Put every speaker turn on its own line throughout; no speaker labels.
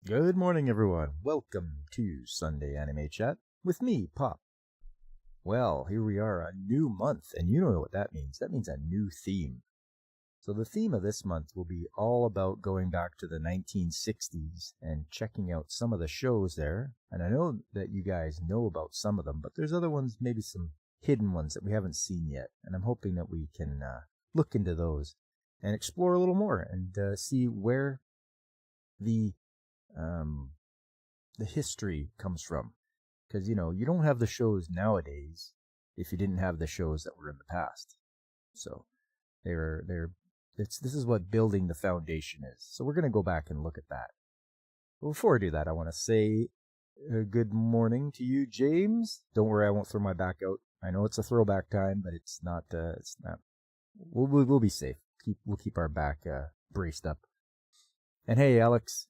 Good morning, everyone. Welcome to Sunday Anime Chat with me, Pop. Well, here we are, a new month, and you know what that means. That means a new theme. So the theme of this month will be all about going back to the 1960s and checking out some of the shows there. And I know that you guys know about some of them, but there's other ones, maybe some hidden ones that we haven't seen yet. And I'm hoping that we can look into those and explore a little more and see where the um, the history comes from. Because, you don't have the shows nowadays if you didn't have the shows that were in the past. So this is what building the foundation is. So we're going to go back and look at that. But before I do that, I want to say good morning to you, James. Don't worry, I won't throw my back out. I know it's a throwback time, but it's not. We'll be safe. We'll keep our back braced up. And hey, Alex,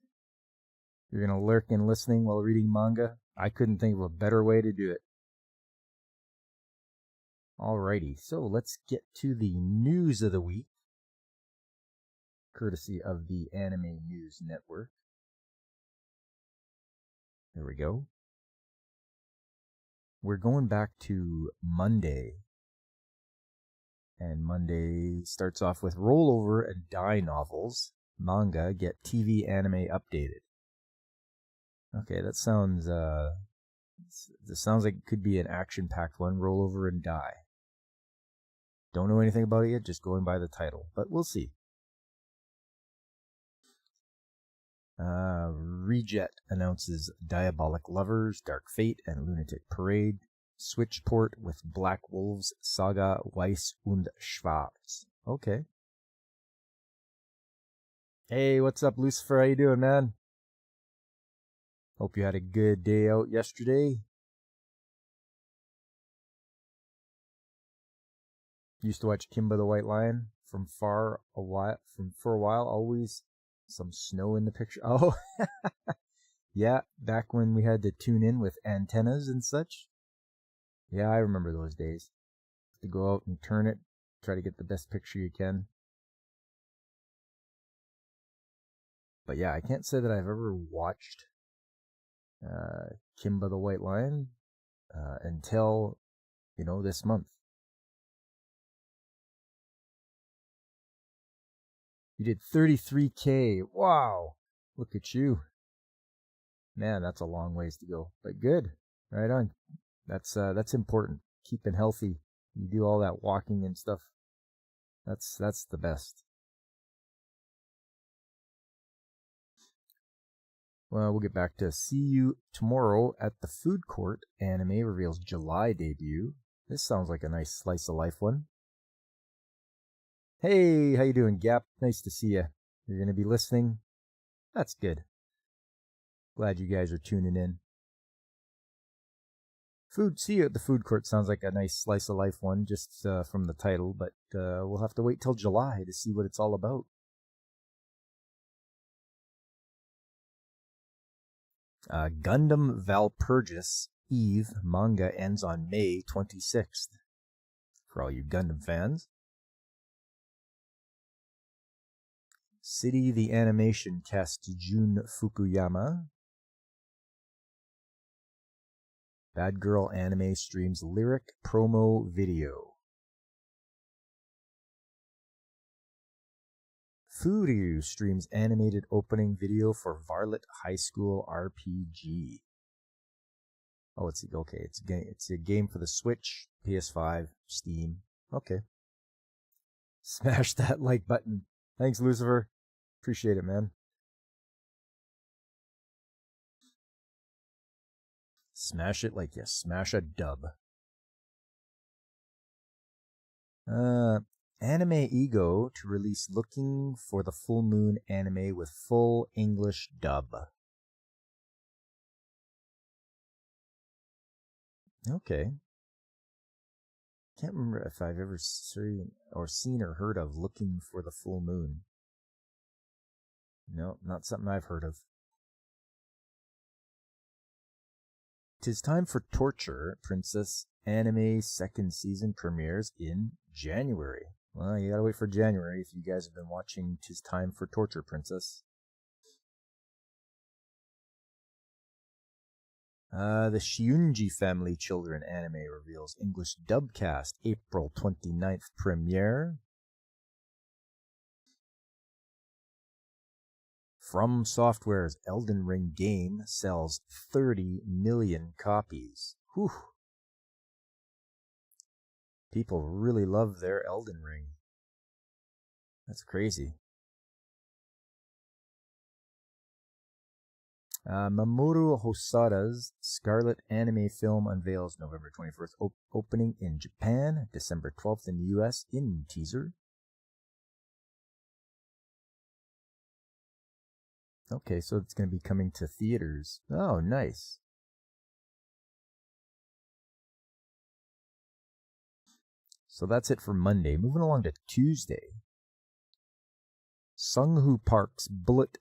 you're going to lurk in listening while reading manga? I couldn't think of a better way to do it. Alrighty, so let's get to the news of the week, courtesy of the Anime News Network. There we go. We're going back to Monday. And Monday starts off with Rollover and Die novels. Manga get TV anime updated. Okay, that sounds like it could be an action-packed one. Rollover and Die. Don't know anything about it yet, just going by the title, but we'll see. Rejet announces Diabolic Lovers, Dark Fate, and Lunatic Parade. Switchport with Black Wolves, Saga, Weiss und Schwarz. Okay. Hey, what's up, Lucifer? How you doing, man? Hope you had a good day out yesterday. Used to watch Kimba the White Lion for a while. Always some snow in the picture. Oh, yeah, back when we had to tune in with antennas and such. Yeah, I remember those days. To go out and turn it, try to get the best picture you can. But yeah, I can't say that I've ever watched Kimba the White Lion until, this month. You did 33K. Wow. Look at you. Man, that's a long ways to go. But good. Right on. That's important. Keeping healthy. You do all that walking and stuff. That's the best. Well, we'll get back to See You Tomorrow at the Food Court. Anime reveals July debut. This sounds like a nice slice of life one. Hey, how you doing, Gap? Nice to see you. You're going to be listening? That's good. Glad you guys are tuning in. See You at the Food Court sounds like a nice slice of life one just from the title, but we'll have to wait till July to see what it's all about. Gundam Valpurgis Eve manga ends on May 26th. For all you Gundam fans. City the Animation cast Jun Fukuyama. Bad Girl Anime streams lyric promo video. Furyu streams animated opening video for Varlet High School RPG. Oh, it's a game for the Switch, PS5, Steam. Okay. Smash that like button. Thanks, Lucifer. Appreciate it, man. Smash it like you smash a dub. Anime Ego to release Looking for the Full Moon anime with full English dub. Okay. Can't remember if I've ever seen or heard of Looking for the Full Moon. No, not something I've heard of. 'Tis Time for Torture Princess anime second season premieres in January. Well, you gotta wait for January if you guys have been watching 'Tis Time for Torture Princess. The Shiunji Family Children anime reveals English dubcast, April 29th premiere. From Software's Elden Ring game sells 30 million copies. Whew. People really love their Elden Ring. That's crazy. Mamoru Hosada's Scarlet anime film unveils November 21st, opening in Japan, December 12th in the US in teaser. Okay, so it's going to be coming to theaters. Oh, nice. So that's it for Monday. Moving along to Tuesday. Sung-Hoo Park's Bullet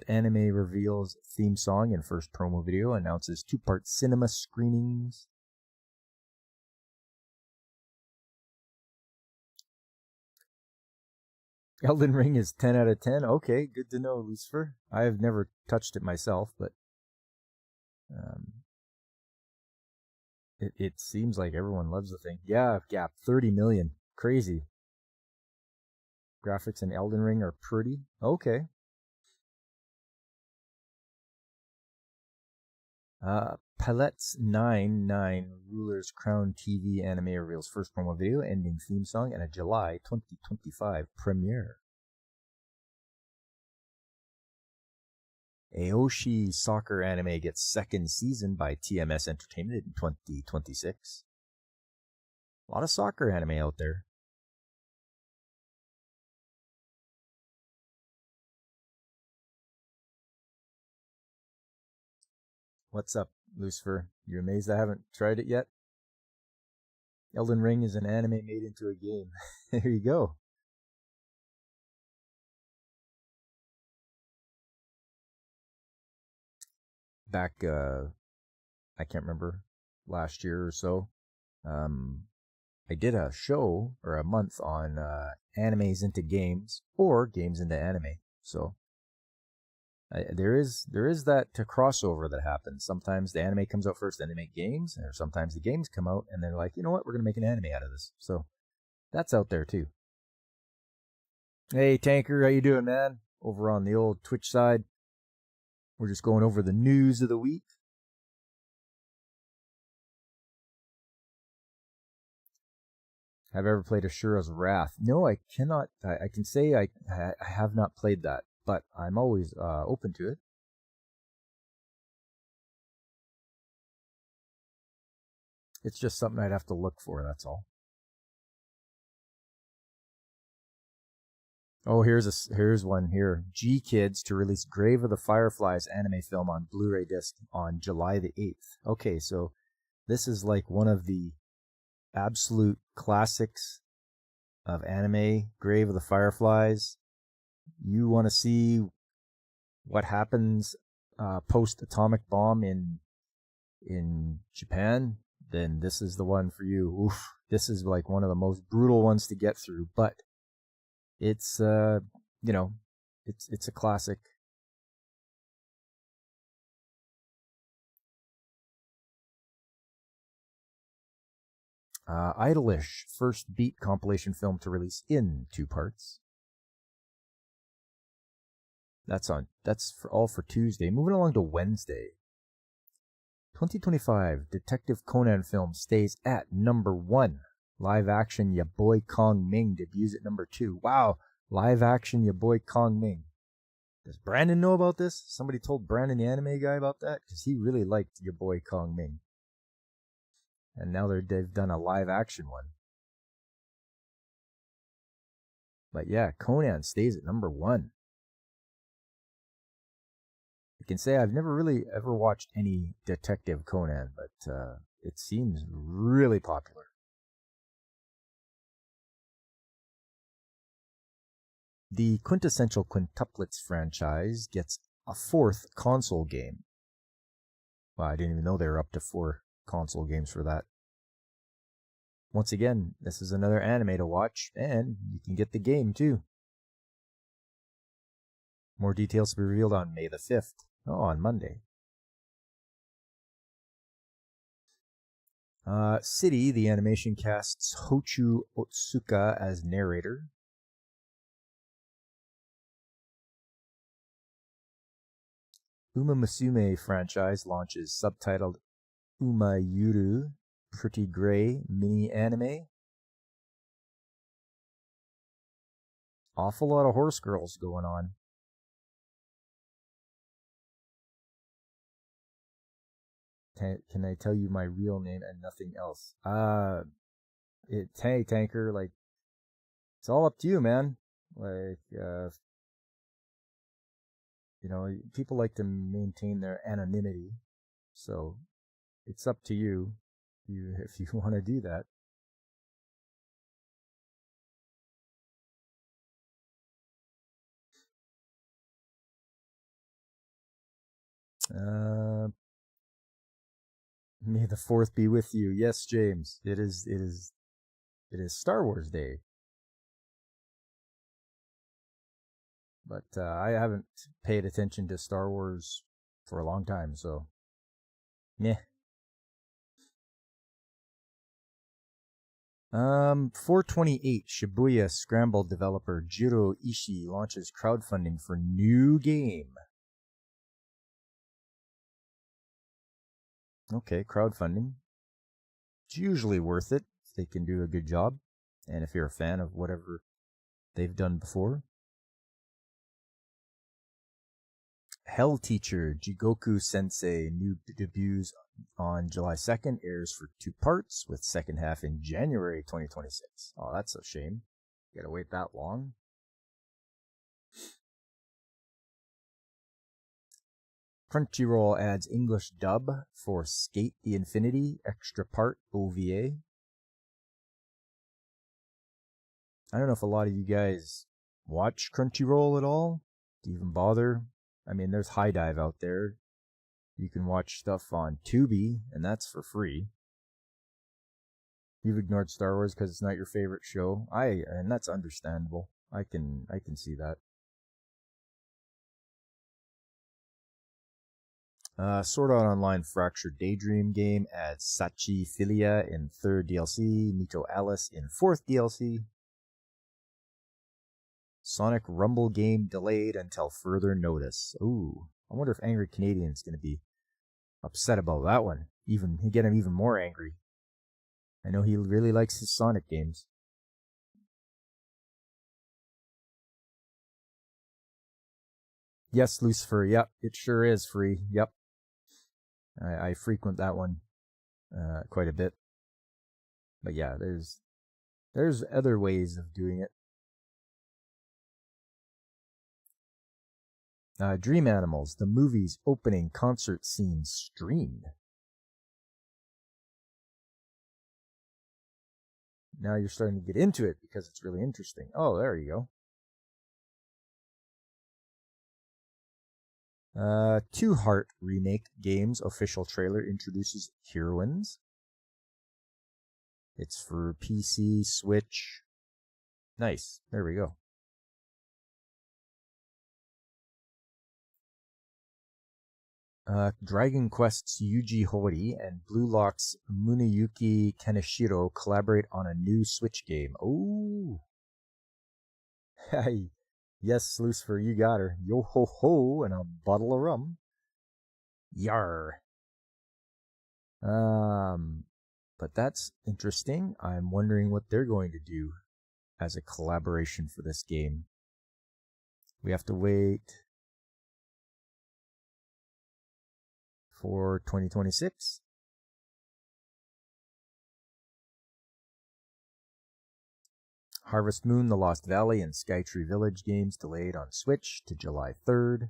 anime reveals theme song and first promo video, announces 2-part cinema screenings. Elden Ring is 10 out of 10. Okay, good to know, Lucifer. I have never touched it myself, but it seems like everyone loves the thing. Yeah, 30 million. Crazy. Graphics in Elden Ring are pretty. Okay. Palette's 9 Ruler's Crown TV anime reveals first promo video, ending theme song, and a July 2025 premiere. Aoshi soccer anime gets second season by TMS Entertainment in 2026. A lot of soccer anime out there. What's up, Lucifer? You amazed I haven't tried it yet? Elden Ring is an anime made into a game. There you go. Back, I can't remember, last year or so, I did a show or a month on animes into games or games into anime. So there is that crossover that happens. Sometimes the anime comes out first, then they make games, or sometimes the games come out and they're like, you know what, we're gonna make an anime out of this. So that's out there too. Hey Tanker, how you doing, man? Over on the old Twitch side, we're just going over the news of the week. Have I ever played Ashura's Wrath? No, I cannot. I can say I have not played that, but I'm always open to it. It's just something I'd have to look for, that's all. Oh, here's one here. G-Kids to release Grave of the Fireflies anime film on Blu-ray disc on July the 8th. Okay, so this is like one of the absolute classics of anime, Grave of the Fireflies. You want to see what happens post atomic bomb in Japan, then this is the one for you. Oof, this is like one of the most brutal ones to get through, but it's it's a classic. Idolish first beat compilation film to release in 2 parts. That's all for Tuesday. Moving along to Wednesday. 2025 Detective Conan film stays at number 1. Live action Ya Boy Kong Ming debuts at number 2. Wow, live action Ya Boy Kong Ming. Does Brandon know about this? Somebody told Brandon, the anime guy, about that? Because he really liked Ya Boy Kong Ming. And now they've done a live action one. But yeah, Conan stays at number 1. I can say I've never really ever watched any Detective Conan, but it seems really popular. The quintessential Quintuplets franchise gets a 4th console game. Well, I didn't even know they were up to 4 console games for that. Once again, this is another anime to watch, and you can get the game too. More details to be revealed on May the 5th. Oh, on Monday. City, the animation casts Hochu Otsuka as narrator. Uma Musume franchise launches subtitled Umayuru Pretty Gray mini anime. Awful lot of horse girls going on. Can I tell you my real name and nothing else? Tanker, like, it's all up to you, man. Like, people like to maintain their anonymity, so it's up to you if you want to do that. May the 4th be with you. Yes, James. It is Star Wars Day. But I haven't paid attention to Star Wars for a long time, so meh. 428 Shibuya Scramble developer Jiro Ishii launches crowdfunding for new game. Okay, crowdfunding. It's usually worth it if they can do a good job, and if you're a fan of whatever they've done before. Hell Teacher Jigoku Sensei new debuts on July 2nd, airs for 2 parts, with second half in January 2026. Oh, that's a shame. You gotta wait that long. Crunchyroll adds English dub for Skate the Infinity extra part OVA. I don't know if a lot of you guys watch Crunchyroll at all. Do you even bother? I mean, there's High Dive out there. You can watch stuff on Tubi, and that's for free. You've ignored Star Wars because it's not your favorite show. And that's understandable. I can see that. Sword Art Online Fractured Daydream game adds Sachi Filia in 3rd DLC, Mito Alice in 4th DLC. Sonic Rumble game delayed until further notice. Ooh, I wonder if Angry Canadian's going to be upset about that one. Get him even more angry. I know he really likes his Sonic games. Yes, Lucifer. Yep, it sure is free. Yep. I frequent that one quite a bit. But yeah, there's other ways of doing it. Dream Animals, the movie's opening concert scene streamed. Now you're starting to get into it because it's really interesting. Oh, there you go. Two Heart remake game's official trailer introduces heroines. It's for PC, Switch. Nice. There we go. Dragon Quest's Yuji Horii and Blue Lock's Muneyuki Kaneshiro collaborate on a new Switch game. Oh, hey, yes, Lucifer, you got her. Yo ho ho, and a bottle of rum. Yar. But that's interesting. I'm wondering what they're going to do as a collaboration for this game. We have to wait for 2026. Harvest Moon, The Lost Valley, and Skytree Village games delayed on Switch to July 3rd.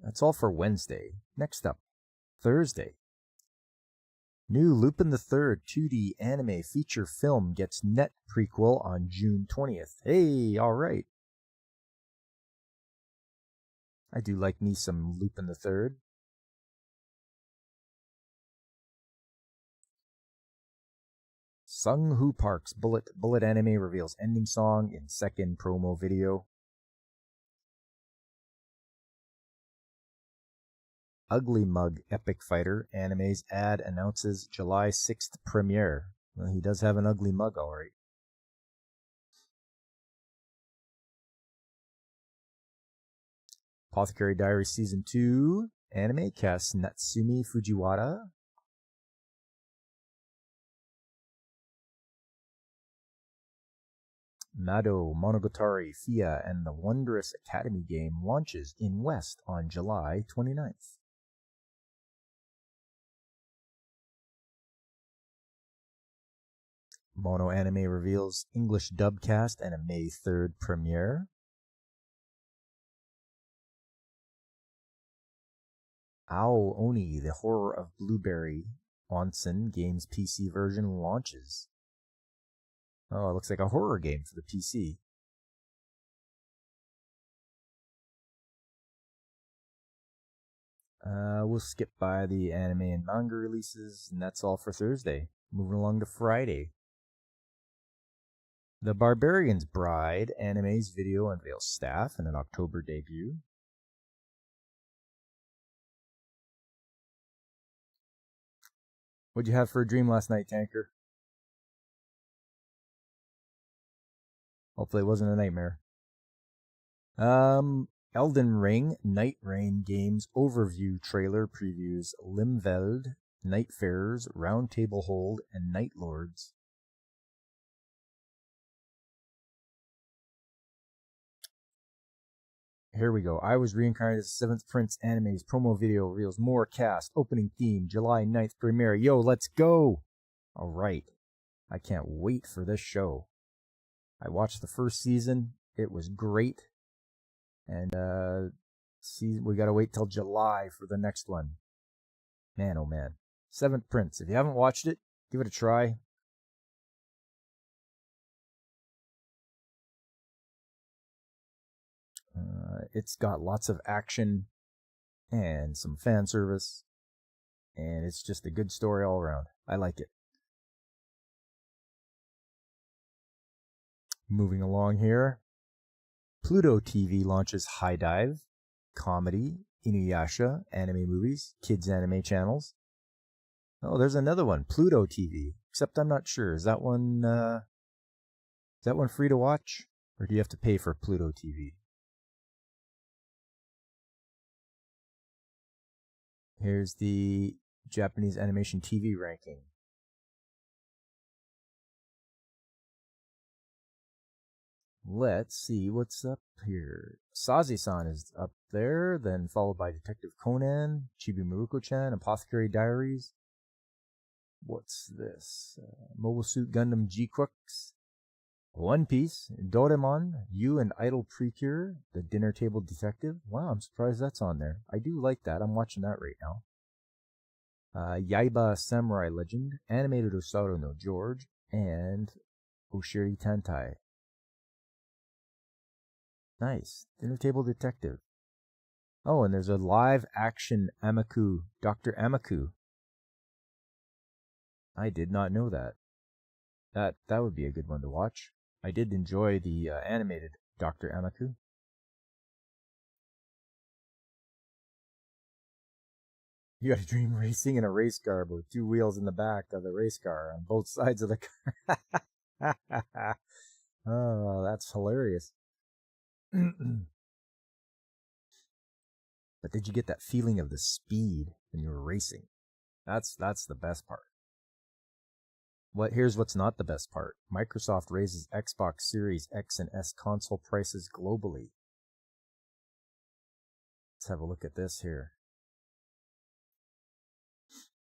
That's all for Wednesday. Next up, Thursday. New Lupin the Third 2D anime feature film gets net prequel on June 20th. Hey, alright. I do like me some Lupin the Third. Sung Hoo Park's Bullet anime reveals ending song in second promo video. Ugly Mug Epic Fighter Anime's ad announces July 6th premiere. Well, he does have an ugly mug, all right. Apothecary Diaries Season 2 anime casts Natsumi Fujiwara. Mado Monogatari Fia and the Wondrous Academy game launches in West on July 29th. Mono Anime reveals English dubcast and a May 3rd premiere. Ao Oni, the Horror of Blueberry Onsen game's PC version launches. Oh, it looks like a horror game for the PC. We'll skip by the anime and manga releases, and that's all for Thursday. Moving along to Friday. The Barbarian's Bride anime's video unveils staff in an October debut. What'd you have for a dream last night, Tanker? Hopefully it wasn't a nightmare. Elden Ring Night Rain Games overview trailer previews Limveld, Nightfarers, Roundtable Hold, and Night Lords. Here we go. I Was Reincarnated as Seventh Prince anime's promo video reveals more cast, opening theme, July 9th premiere. Yo, let's go! All right. I can't wait for this show. I watched the first season. It was great. And we gotta wait till July for the next one. Man, oh man. Seventh Prince. If you haven't watched it, give it a try. It's got lots of action and some fan service, and it's just a good story all around. I like it. Moving along here. Pluto TV launches High Dive, comedy, Inuyasha, anime movies, kids anime channels. Oh, there's another one, Pluto TV. Except I'm not sure. Is that one free to watch, or do you have to pay for Pluto TV? Here's the Japanese animation TV ranking. Let's see what's up here. Sazi-san is up there, then followed by Detective Conan, Chibi Maruko-chan, Apothecary Diaries. What's this? Mobile Suit Gundam G-Crux, One Piece, Doraemon, You and Idol Precure, The Dinner Table Detective. Wow, I'm surprised that's on there. I do like that. I'm watching that right now. Yaiba Samurai Legend, Animated Osaru no George, and Oshiri Tantai. Nice. Dinner Table Detective. Oh, and there's a live action Amaku, Dr. Amaku. I did not know that. That would be a good one to watch. I did enjoy the animated Dr. Amaku. You got a dream racing in a race car with two wheels in the back of the race car on both sides of the car. Oh, that's hilarious. But did you get that feeling of the speed when you were racing? That's the best part. Here's what's not the best part. Microsoft raises Xbox Series X and S console prices globally. Let's have a look at this here.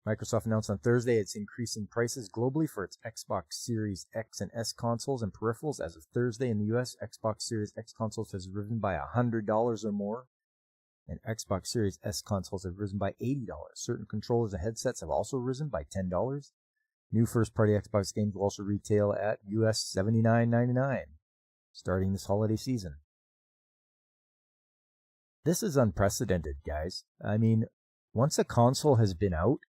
Microsoft announced on Thursday it's increasing prices globally for its Xbox Series X and S consoles and peripherals. As of Thursday in the US, Xbox Series X consoles has risen by $100 or more, and Xbox Series S consoles have risen by $80. Certain controllers and headsets have also risen by $10. New first-party Xbox games will also retail at US $79.99 starting this holiday season. This is unprecedented, guys. I mean, once a console has been out,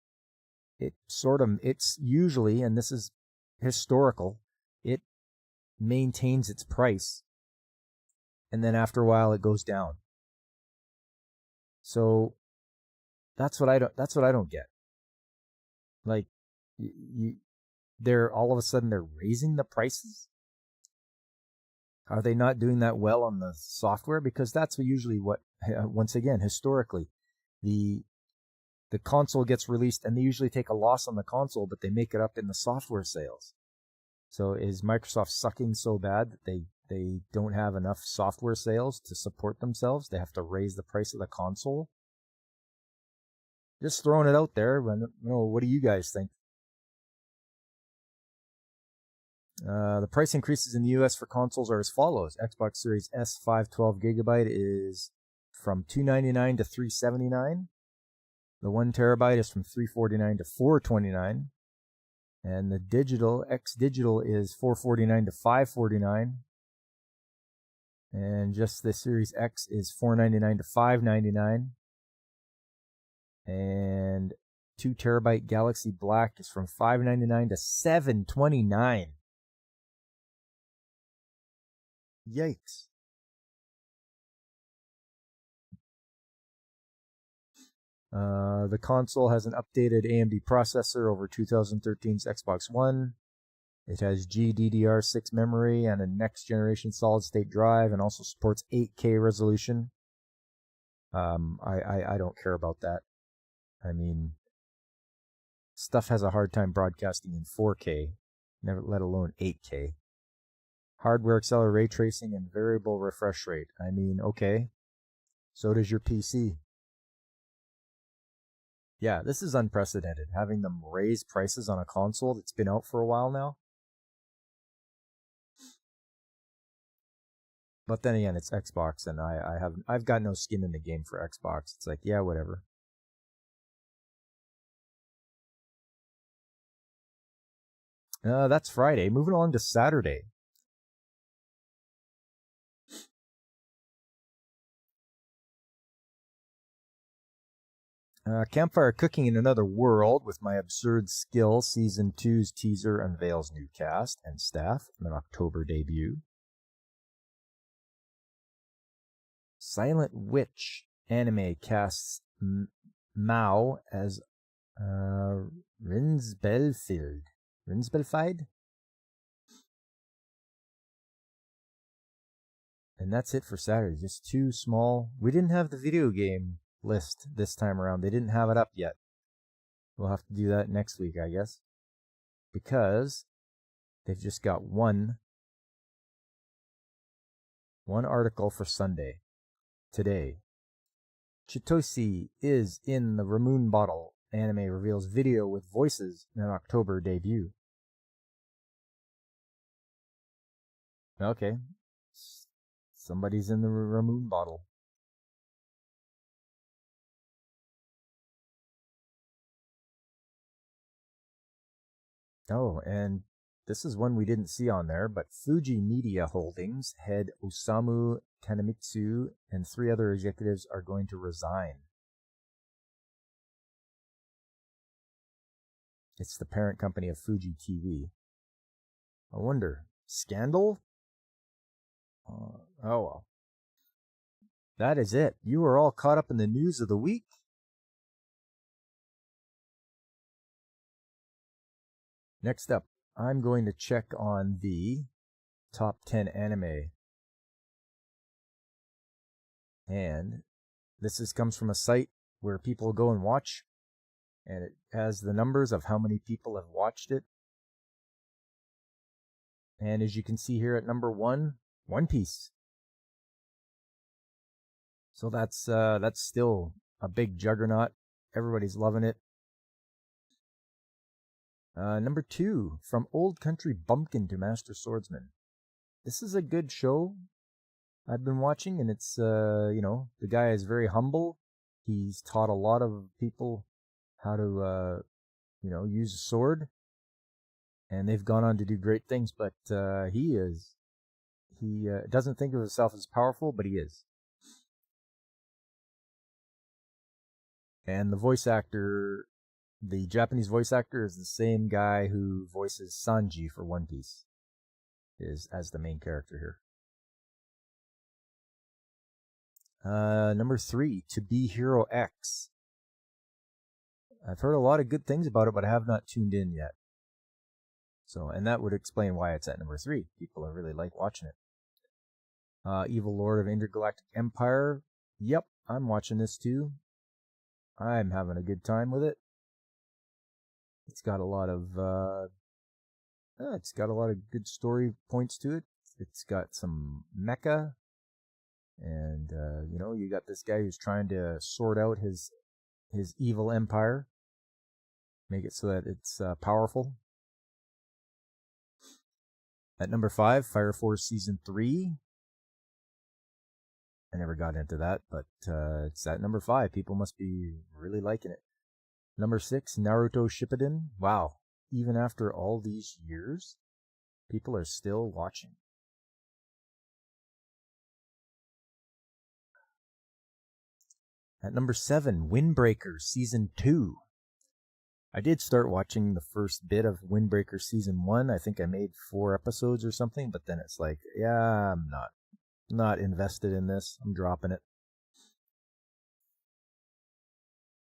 it's usually, and this is historical, it maintains its price, and then after a while it goes down. So That's what I don't get. Like, they're all of a sudden they're raising the prices. Are they not doing that well on the software? Because that's usually what, once again, historically, the console gets released and they usually take a loss on the console, but they make it up in the software sales. So is Microsoft sucking so bad that they don't have enough software sales to support themselves? They have to raise the price of the console? Just throwing it out there. What do you guys think? The price increases in the US for consoles are as follows. Xbox Series S 512 gigabyte is from $299 to $379. The 1 terabyte is from $349 to $429. And the digital, X digital is $449 to $549. And just the Series X is $499 to $599. And 2 terabyte Galaxy Black is from $599 to $729. Yikes. The console has an updated AMD processor over 2013's Xbox One. It has GDDR6 memory and a next generation solid state drive, and also supports 8K resolution. I don't care about that. I mean, stuff has a hard time broadcasting in 4K, never let alone 8K. Hardware accelerator ray tracing and variable refresh rate. I mean, okay. So does your PC. Yeah, this is unprecedented, having them raise prices on a console that's been out for a while now. But then again, it's Xbox, and I've got no skin in the game for Xbox. It's like, yeah, whatever. That's Friday. Moving on to Saturday. Campfire Cooking in Another World with My Absurd Skill Season 2's teaser unveils new cast and staff in an October debut. Silent Witch anime casts Mao as Rinsbelfied. And that's it for Saturday. Just two small. We didn't have the video game list this time around. They didn't have it up yet. We'll have to do that next week, I guess. Because they've just got one article for Sunday. Today. Chitosi is in the Ramoon Bottle. Anime reveals video with voices in an October debut. Okay. Somebody's in the Ramoon Bottle. Oh, and this is one we didn't see on there, but Fuji Media Holdings head Osamu Tanemitsu and 3 other executives are going to resign. It's the parent company of Fuji TV. I wonder, scandal? Oh well. That is it. You are all caught up in the news of the week. Next up, I'm going to check on the top 10 anime. And this comes from a site where people go and watch, and it has the numbers of how many people have watched it. And as you can see here at number 1, One Piece. So that's still a big juggernaut. Everybody's loving it. Number 2, From Old Country Bumpkin to Master Swordsman. This is a good show I've been watching, and it's, the guy is very humble. He's taught a lot of people how to, use a sword, and they've gone on to do great things, but he doesn't think of himself as powerful, but he is. And the voice actor, the Japanese voice actor, is the same guy who voices Sanji for One Piece, is as the main character here. Number 3, To Be Hero X. I've heard a lot of good things about it, but I have not tuned in yet. So, and that would explain why it's at number 3. People are really like watching it. Evil Lord of Intergalactic Empire. Yep, I'm watching this too. I'm having a good time with it. It's got a lot of good story points to it. It's got some mecha, and you got this guy who's trying to sort out his evil empire, make it so that it's powerful. At number 5, Fire Force Season 3. I never got into that, but it's at number 5. People must be really liking it. Number 6, Naruto Shippuden. Wow, even after all these years, people are still watching. At number 7, Windbreaker Season 2. I did start watching the first bit of Windbreaker Season 1. I think I made 4 episodes or something, but then it's like, yeah, I'm not invested in this. I'm dropping it.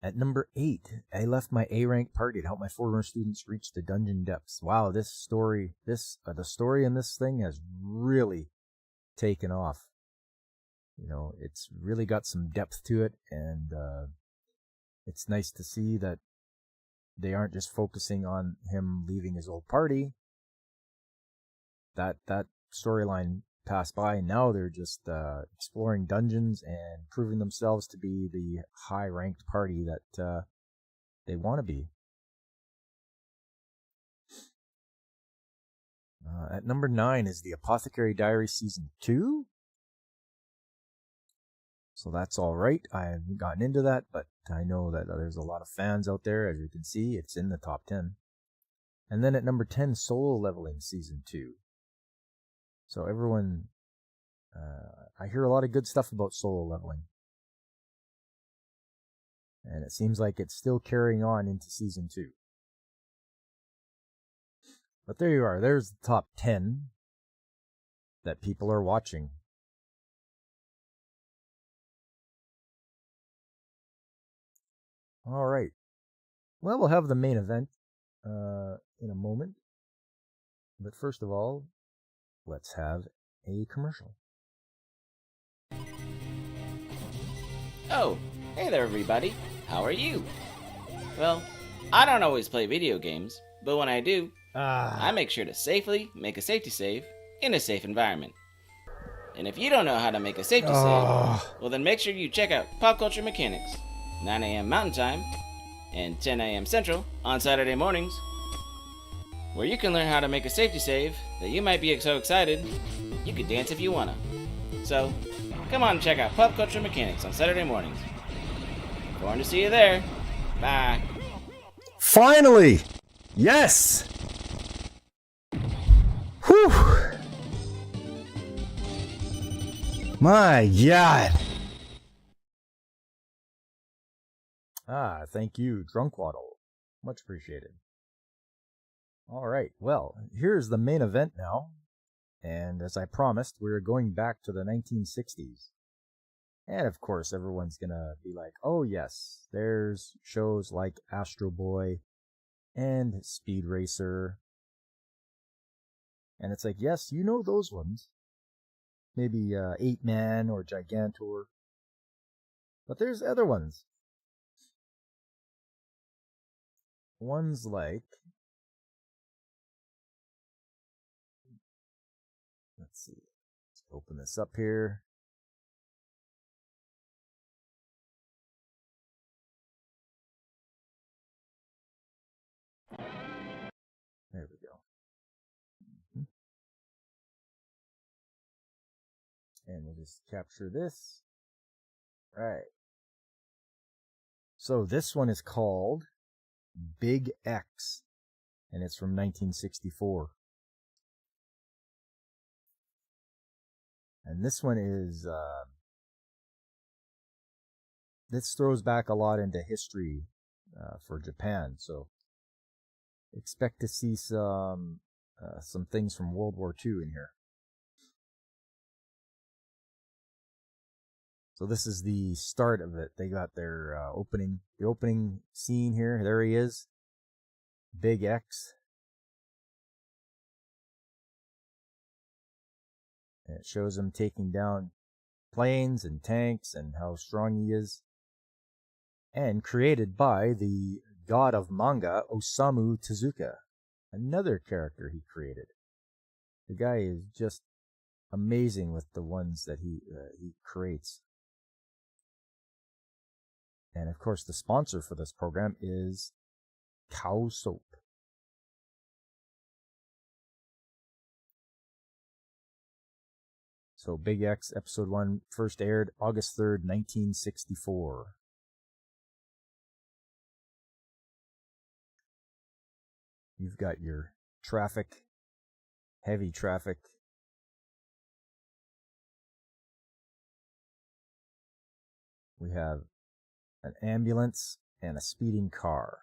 At number 8, I left my A-rank party to help my former students reach the dungeon depths. Wow, the story in this thing has really taken off. It's really got some depth to it, and it's nice to see that they aren't just focusing on him leaving his old party. That storyline passed by, and now they're just exploring dungeons and proving themselves to be the high-ranked party that they want to be. At number 9 is the Apothecary Diary Season 2. So that's all right. I haven't gotten into that, but I know that there's a lot of fans out there. As you can see, it's in the top 10. And then at number 10, Solo Leveling Season 2. So everyone, I hear a lot of good stuff about solo leveling. And it seems like it's still carrying on into Season 2. But there you are. There's the top 10 that people are watching. All right. Well, we'll have the main event in a moment. But first of all, let's have a commercial.
Oh, hey there everybody. How are you? Well, I don't always play video games, but when I do, I make sure to safely make a safety save in a safe environment. And if you don't know how to make a safety save, well then make sure you check out Pop Culture Mechanics, 9 a.m. Mountain Time, and 10 a.m. Central on Saturday mornings, where you can learn how to make a safety save that you might be so excited, you could dance if you wanna. So, come on and check out Pop Culture Mechanics on Saturday mornings. Going to see you there. Bye.
Finally! Yes! Whew! My God! Thank you, Drunkwaddle. Much appreciated. Alright, well, here's the main event now. And as I promised, we're going back to the 1960s. And of course, everyone's gonna be like, oh yes, there's shows like Astro Boy and Speed Racer. And it's like, yes, you know those ones. Maybe 8-Man or Gigantor. But there's other ones. Ones like... Let's see. Let's open this up here. There we go. And we'll just capture this. Right. So this one is called Big X. And it's from 1964. And this one is... this throws back a lot into history for Japan. So expect to see some things from World War II in here. So this is the start of it. They got their the opening scene here. There he is, Big X. And it shows him taking down planes and tanks and how strong he is. And created by the god of manga, Osamu Tezuka. Another character he created. The guy is just amazing with the ones that he creates. And of course, the sponsor for this program is Cow Soap. So Big X Episode 1 first aired August 3rd, 1964. You've got your traffic, heavy traffic. We have an ambulance and a speeding car.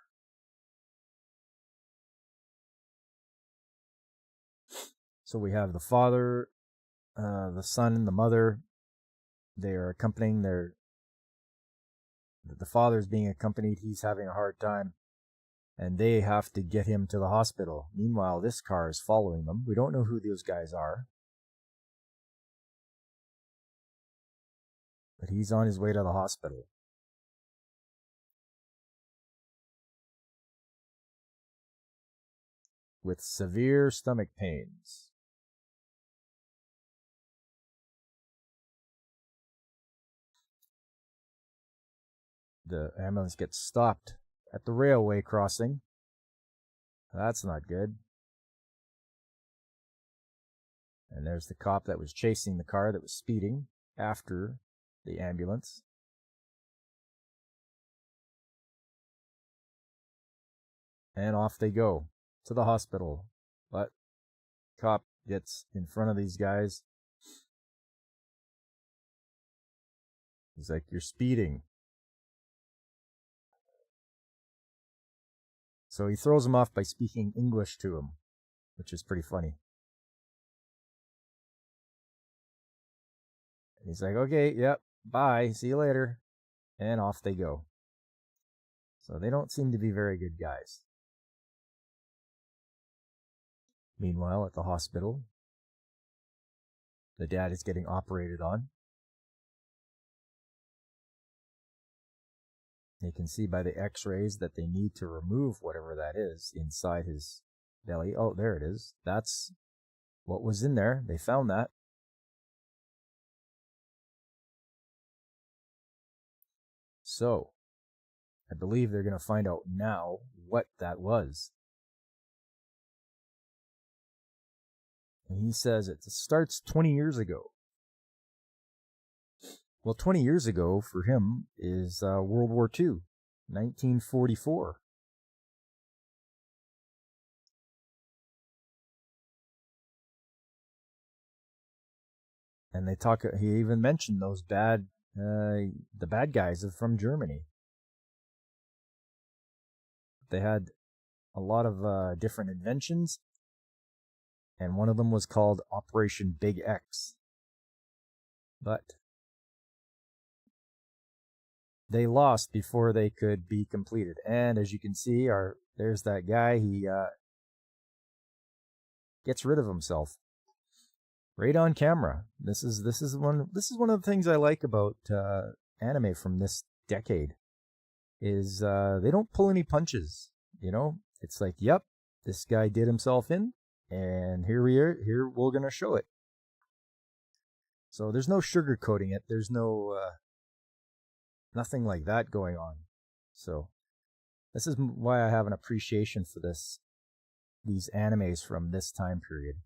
So we have the father, the son, and the mother. They are accompanying the father's being accompanied. He's having a hard time, and they have to get him to the hospital. Meanwhile, this car is following them. We don't know who those guys are, but he's on his way to the hospital. With severe stomach pains. The ambulance gets stopped at the railway crossing. That's not good. And there's the cop that was chasing the car that was speeding after the ambulance. And off they go to the hospital. But cop gets in front of these guys. He's like, "You're speeding." So he throws him off by speaking English to him, which is pretty funny. He's like, "Okay, yep, bye, see you later." And off they go. So they don't seem to be very good guys. Meanwhile, at the hospital, the dad is getting operated on. You can see by the x-rays that they need to remove whatever that is inside his belly. Oh, there it is. That's what was in there. They found that. So, I believe they're going to find out now what that was. And he says it starts 20 years ago. Well, 20 years ago for him is World War II, 1944. And he even mentioned those the bad guys from Germany. They had a lot of different inventions, and one of them was called Operation Big X. But they lost before they could be completed. And as you can see, there's that guy. He gets rid of himself right on camera. This is one of the things I like about anime from this decade. Is they don't pull any punches. You know, it's like, yep, this guy did himself in, and here we are. Here we're gonna show it. So there's no sugarcoating it. There's no nothing like that going on. So this is why I have an appreciation for these animes from this time period.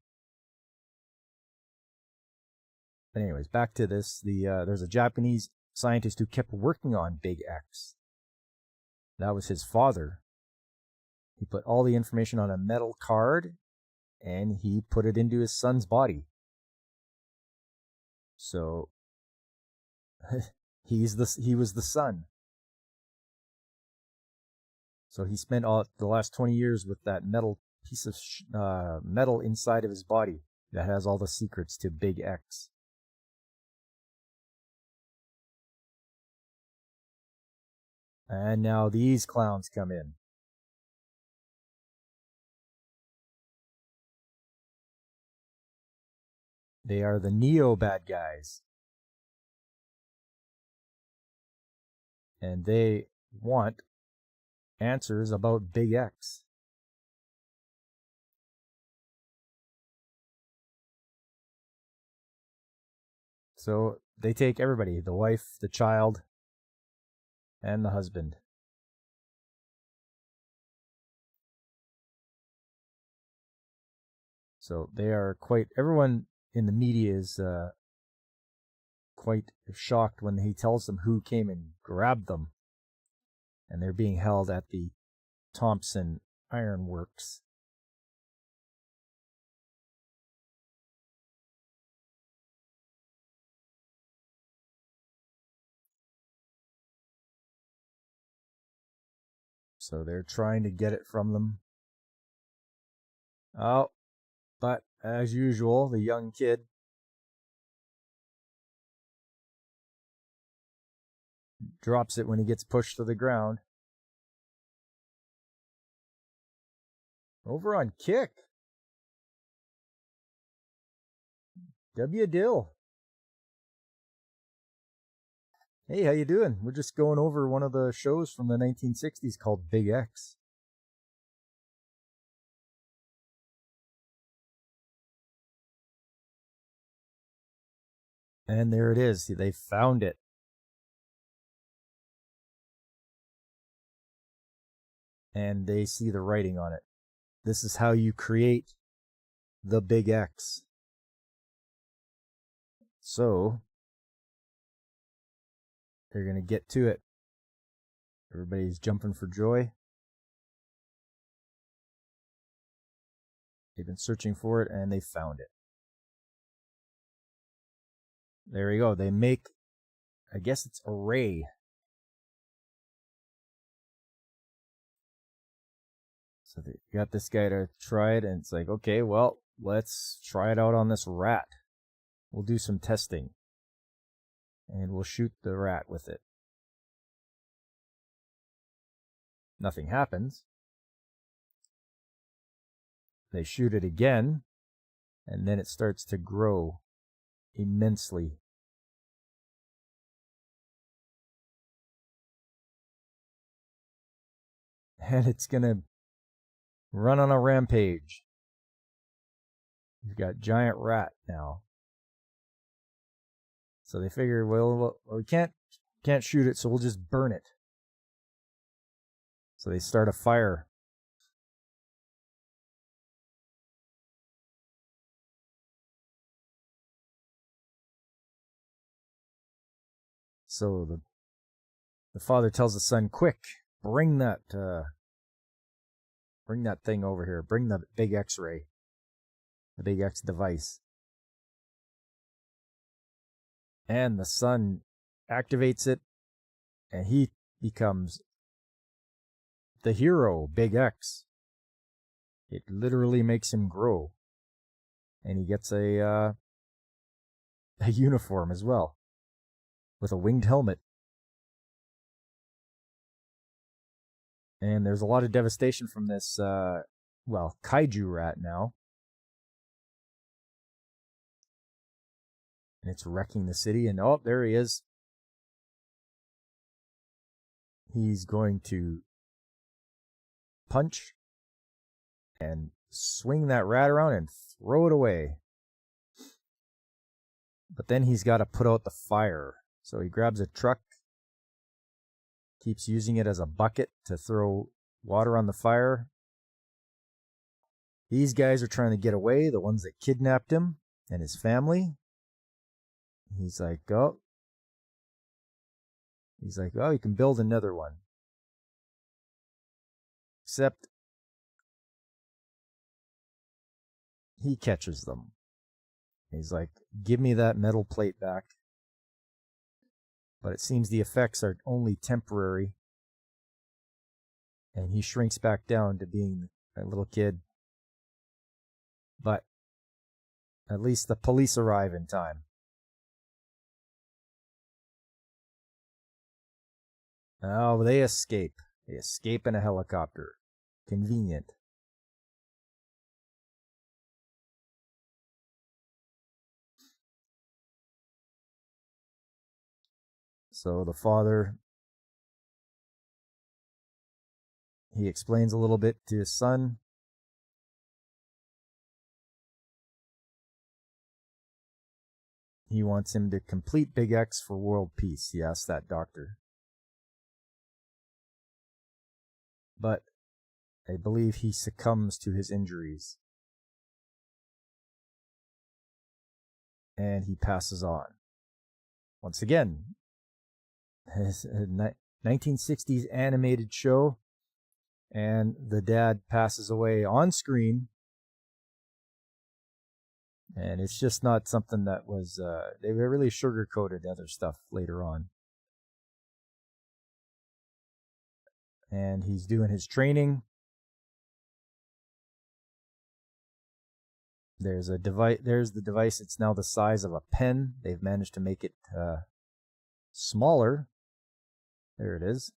But anyways, back to this. There's a Japanese scientist who kept working on Big X. That was his father. He put all the information on a metal card, and he put it into his son's body. So he was the son. So he spent the last 20 years with that metal piece of metal inside of his body that has all the secrets to Big X. And now these clowns come in. They are the Neo bad guys. And they want answers about Big X. So they take everybody, the wife, the child, and the husband. So they are everyone in the media is quite shocked when he tells them who came and grabbed them. And they're being held at the Thompson Iron Works. So they're trying to get it from them. Oh, but as usual, the young kid drops it when he gets pushed to the ground. Over on Kick. W. Dill. Hey, how you doing? We're just going over one of the shows from the 1960s called Big X. And there it is. They found it. And they see the writing on it. This is how you create the Big X. So, they're going to get to it. Everybody's jumping for joy. They've been searching for it, and they found it. There you go. They make, I guess it's a ray. So they got this guy to try it, and it's like, okay, well, let's try it out on this rat. We'll do some testing. And we'll shoot the rat with it. Nothing happens. They shoot it again, and then it starts to grow immensely. And it's going to run on a rampage. You've got giant rat now. So they figure, well, we can't shoot it, so we'll just burn it. So they start a fire. So the father tells the son, quick, bring that thing over here. Bring the big X-ray, the big X device. And the son activates it, and he becomes the hero, Big X. It literally makes him grow. And he gets a uniform as well, with a winged helmet. And there's a lot of devastation from this, kaiju rat now. And it's wrecking the city, and oh, there he is. He's going to punch and swing that rat around and throw it away. But then he's got to put out the fire. So he grabs a truck, keeps using it as a bucket to throw water on the fire. These guys are trying to get away, the ones that kidnapped him and his family. He's like, oh, you can build another one. Except he catches them. He's like, give me that metal plate back. But it seems the effects are only temporary. And he shrinks back down to being a little kid. But at least the police arrive in time. Oh, they escape. They escape in a helicopter. Convenient. So the father, he explains a little bit to his son. He wants him to complete Big X for world peace. He asks that doctor. But I believe he succumbs to his injuries. And he passes on. Once again, his 1960s animated show, and the dad passes away on screen. And it's just not something that was, they really sugar-coated other stuff later on. And he's doing his training. There's a device. There's the device. It's now the size of a pen. They've managed to make it smaller. There it is.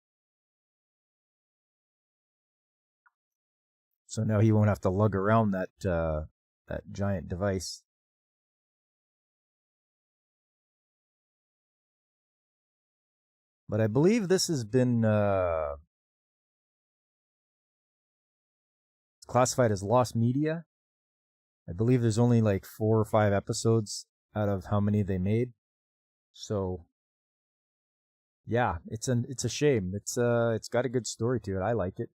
So now he won't have to lug around that giant device. But I believe this has been classified as lost media. I believe there's only like 4 or 5 episodes out of how many they made. So yeah, it's a shame. It's got a good story to it. I like it.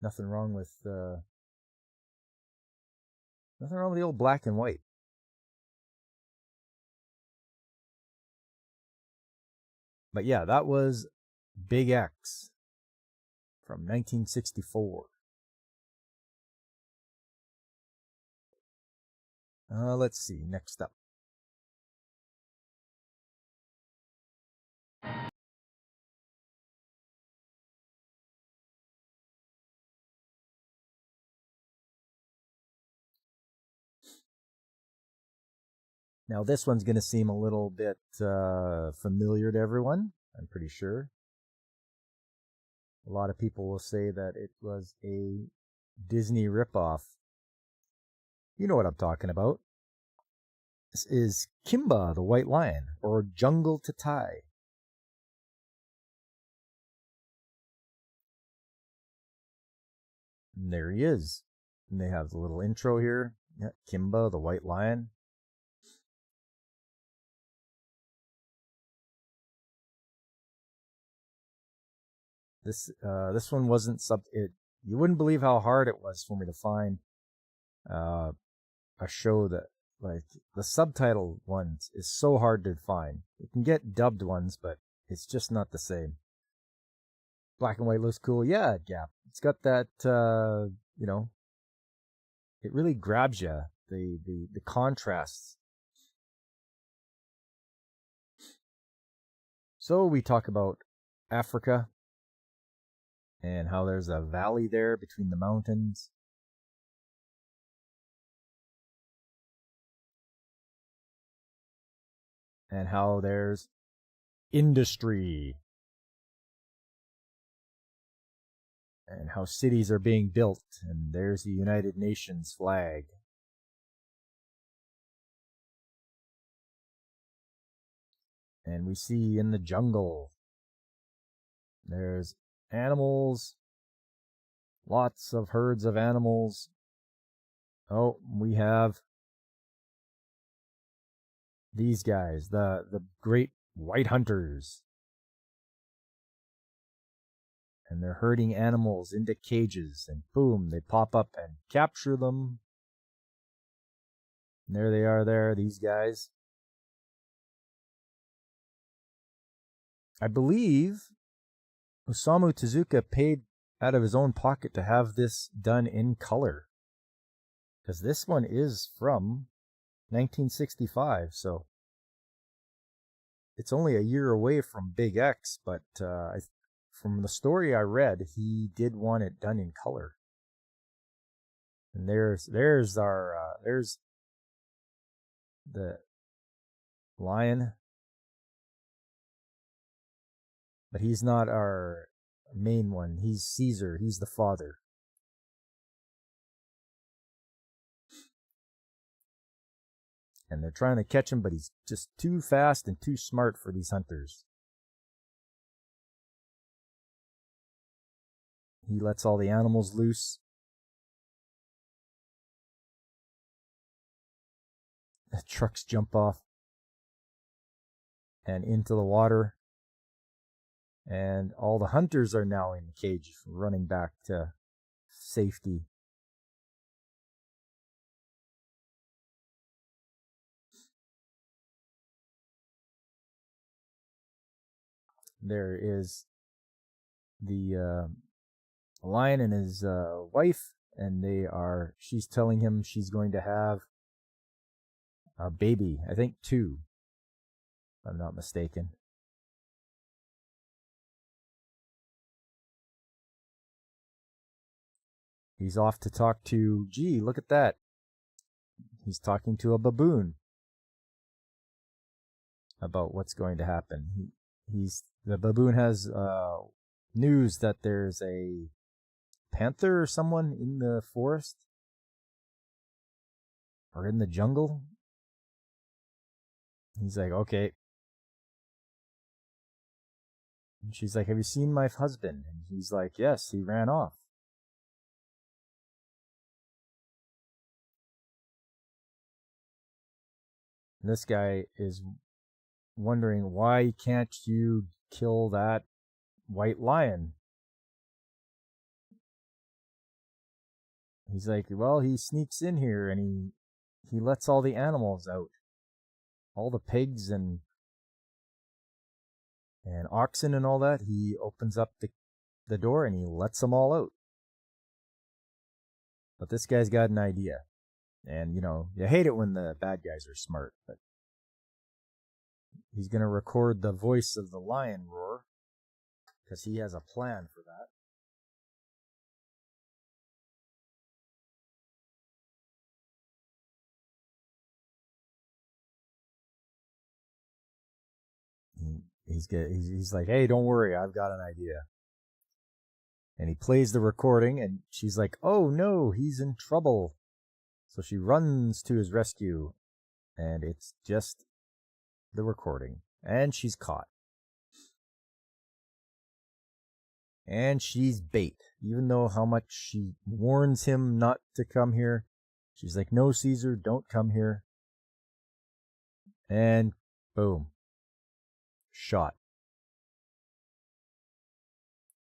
Nothing wrong with the old black and white. But yeah, that was Big X from 1964. Let's see, next up. Now this one's going to seem a little bit familiar to everyone, I'm pretty sure. A lot of people will say that it was a Disney ripoff. You know what I'm talking about. This is Kimba the White Lion, or Jungle to Tai. And there he is. And they have the little intro here. Yeah, Kimba the White Lion. This one wasn't you wouldn't believe how hard it was for me to find a show that, like, the subtitle ones is so hard to find. You can get dubbed ones, but it's just not the same. Black and white looks cool. Yeah, Gap. It's got that, it really grabs you. The contrasts. So we talk about Africa and how there's a valley there between the mountains. And how there's industry. And how cities are being built. And there's the United Nations flag. And we see in the jungle, there's animals, lots of herds of animals. Oh, we have these guys, the great white hunters. And they're herding animals into cages, and boom, they pop up and capture them. And there they are there, these guys. I believe Osamu Tezuka paid out of his own pocket to have this done in color. Because this one is from 1965, so it's only a year away from Big X, but from the story I read, he did want it done in color. And there's the lion. But he's not our main one. He's Caesar. He's the father. And they're trying to catch him, but he's just too fast and too smart for these hunters. He lets all the animals loose. The trucks jump off and into the water. And all the hunters are now in the cage, running back to safety. There is the lion and his wife, and she's telling him she's going to have a baby. I think 2, if I'm not mistaken. He's off to talk to, gee, look at that. He's talking to a baboon about what's going to happen. The baboon has news that there's a panther or someone in the forest or in the jungle. He's like, okay. And she's like, have you seen my husband? And he's like, yes, he ran off. And this guy is wondering, why can't you kill that white lion? He's like, well, he sneaks in here and he lets all the animals out. All the pigs and oxen and all that. He opens up the door and he lets them all out. But this guy's got an idea. And, you hate it when the bad guys are smart, but he's going to record the voice of the lion roar because he has a plan for that. He's like, hey, don't worry, I've got an idea. And he plays the recording, and she's like, oh no, he's in trouble. So she runs to his rescue, and it's just the recording. And she's caught. And she's bait. Even though how much she warns him not to come here, she's like, no, Caesar, don't come here. And boom. Shot.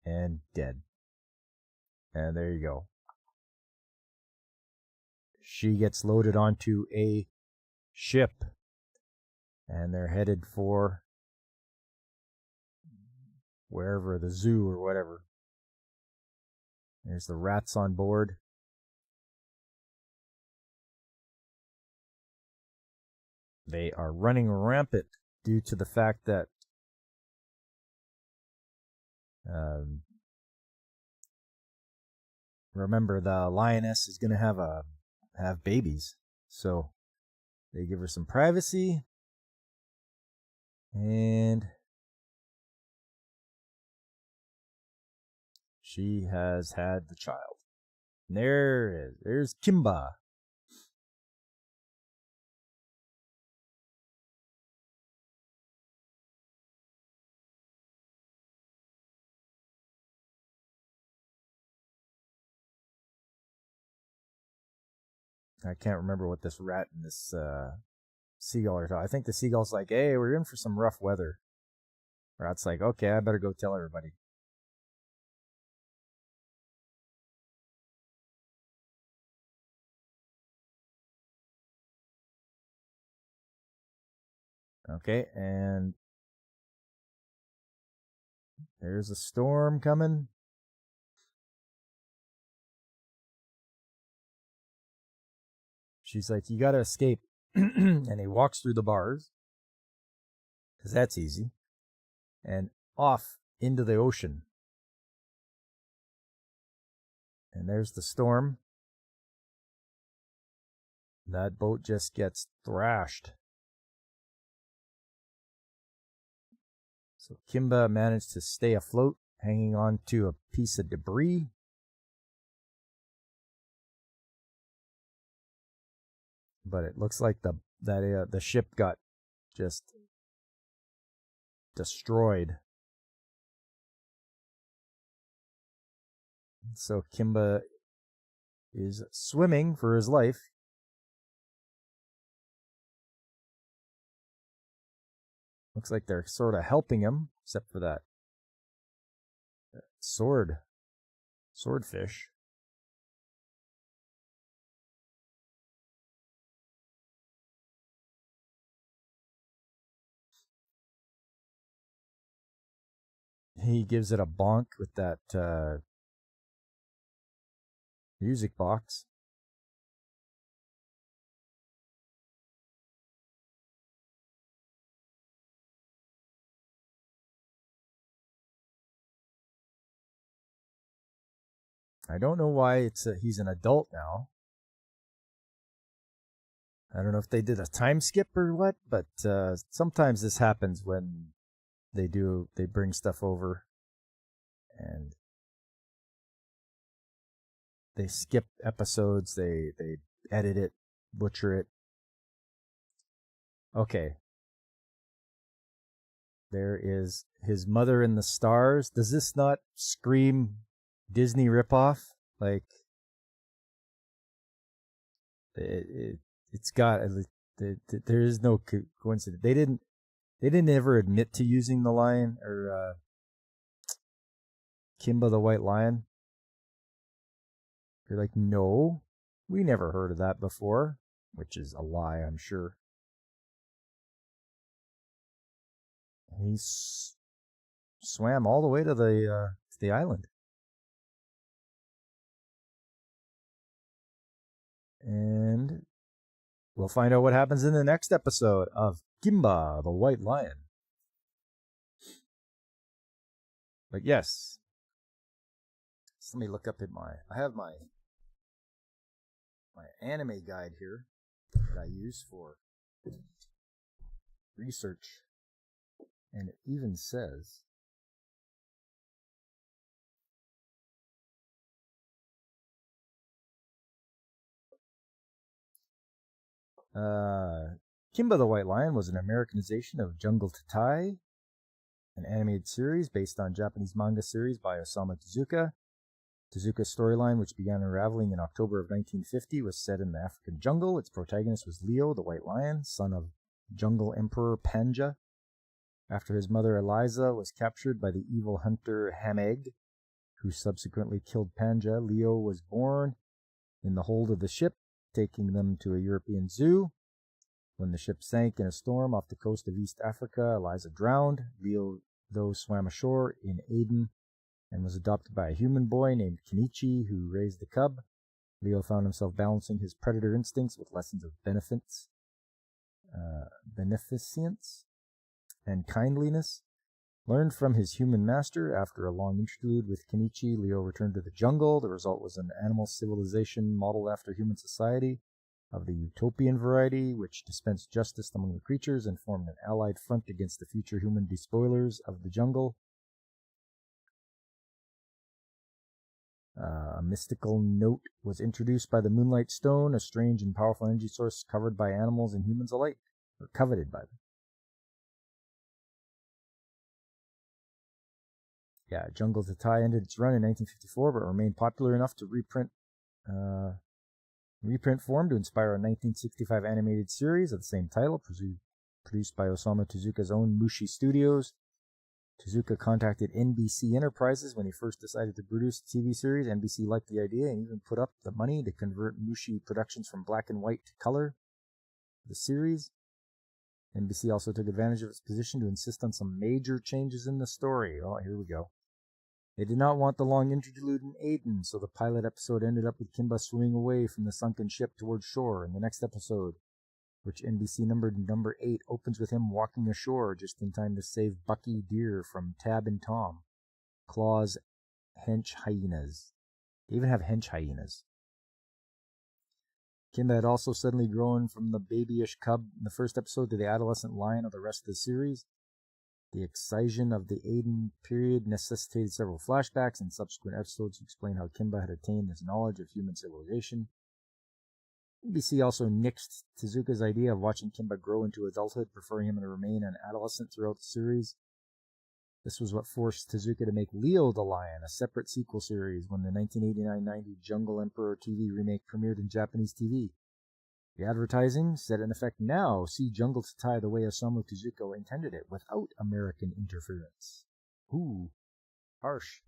And dead. And there you go. She gets loaded onto a ship. And they're headed for wherever, the zoo or whatever. There's the rats on board. They are running rampant due to the fact that remember, the lioness is going to have babies. So they give her some privacy. And she has had the child. And there's Kimba. I can't remember what this rat and this seagull are talking. I think the seagull's like, hey, we're in for some rough weather. Rat's like, okay, I better go tell everybody. Okay, and there's a storm coming. She's like, you gotta escape. And he walks through the bars, because that's easy, and off into the ocean. And there's the storm. That boat just gets thrashed. So Kimba managed to stay afloat, hanging on to a piece of debris. But it looks like the ship got just destroyed. So Kimba is swimming for his life. Looks like they're sort of helping him, except for that swordfish. He gives it a bonk with that music box. I don't know why he's an adult now. I don't know if they did a time skip or what, but sometimes this happens when they bring stuff over and they skip episodes, they edit it, butcher it. Okay. There is his mother in the stars. Does this not scream Disney ripoff? Like, it's got, there is no coincidence. They didn't ever admit to using the lion or Kimba the White Lion. You're like, no, we never heard of that before, which is a lie, I'm sure. He swam all the way to the island. And we'll find out what happens in the next episode of Kimba the White Lion. But yes, let me look up I have my anime guide here that I use for research. And it even says Kimba the White Lion was an Americanization of Jungle Tatai, an animated series based on Japanese manga series by Osamu Tezuka. Tezuka's storyline, which began unraveling in October of 1950, was set in the African jungle. Its protagonist was Leo, the White Lion, son of Jungle Emperor Panja. After his mother Eliza was captured by the evil hunter Hameg, who subsequently killed Panja, Leo was born in the hold of the ship, taking them to a European zoo. When the ship sank in a storm off the coast of East Africa, Eliza drowned. Leo, though, swam ashore in Aden and was adopted by a human boy named Kenichi, who raised the cub. Leo found himself balancing his predator instincts with lessons of beneficence and kindliness. Learned from his human master. After a long interlude with Kenichi, Leo returned to the jungle. The result was an animal civilization modeled after human society of the utopian variety, which dispensed justice among the creatures and formed an allied front against the future human despoilers of the jungle. A mystical note was introduced by the Moonlight Stone, a strange and powerful energy source covered by animals and humans alike, or coveted by them. Yeah, Jungle Tatai ended its run in 1954, but remained popular enough to reprint form to inspire a 1965 animated series of the same title, produced by Osamu Tezuka's own Mushi Studios. Tezuka contacted NBC Enterprises when he first decided to produce the TV series. NBC liked the idea and even put up the money to convert Mushi Productions from black and white to color for the series. NBC also took advantage of its position to insist on some major changes in the story. Oh, here we go. They did not want the long interlude in Aden, so the pilot episode ended up with Kimba swimming away from the sunken ship towards shore. In the next episode, which NBC numbered number 8, opens with him walking ashore just in time to save Bucky Deer from Tab and Tom, Claw's hench hyenas. They even have hench hyenas. Kimba had also suddenly grown from the babyish cub in the first episode to the adolescent lion of the rest of the series. The excision of the Aiden period necessitated several flashbacks and subsequent episodes to explain how Kimba had attained this knowledge of human civilization. NBC also nixed Tezuka's idea of watching Kimba grow into adulthood, preferring him to remain an adolescent throughout the series. This was what forced Tezuka to make Leo the Lion, a separate sequel series, when the 1989-90 Jungle Emperor TV remake premiered in Japanese TV. The advertising, set in effect now, see Jungle Tatai the way Osamu Tezuka intended it, without American interference. Ooh, harsh.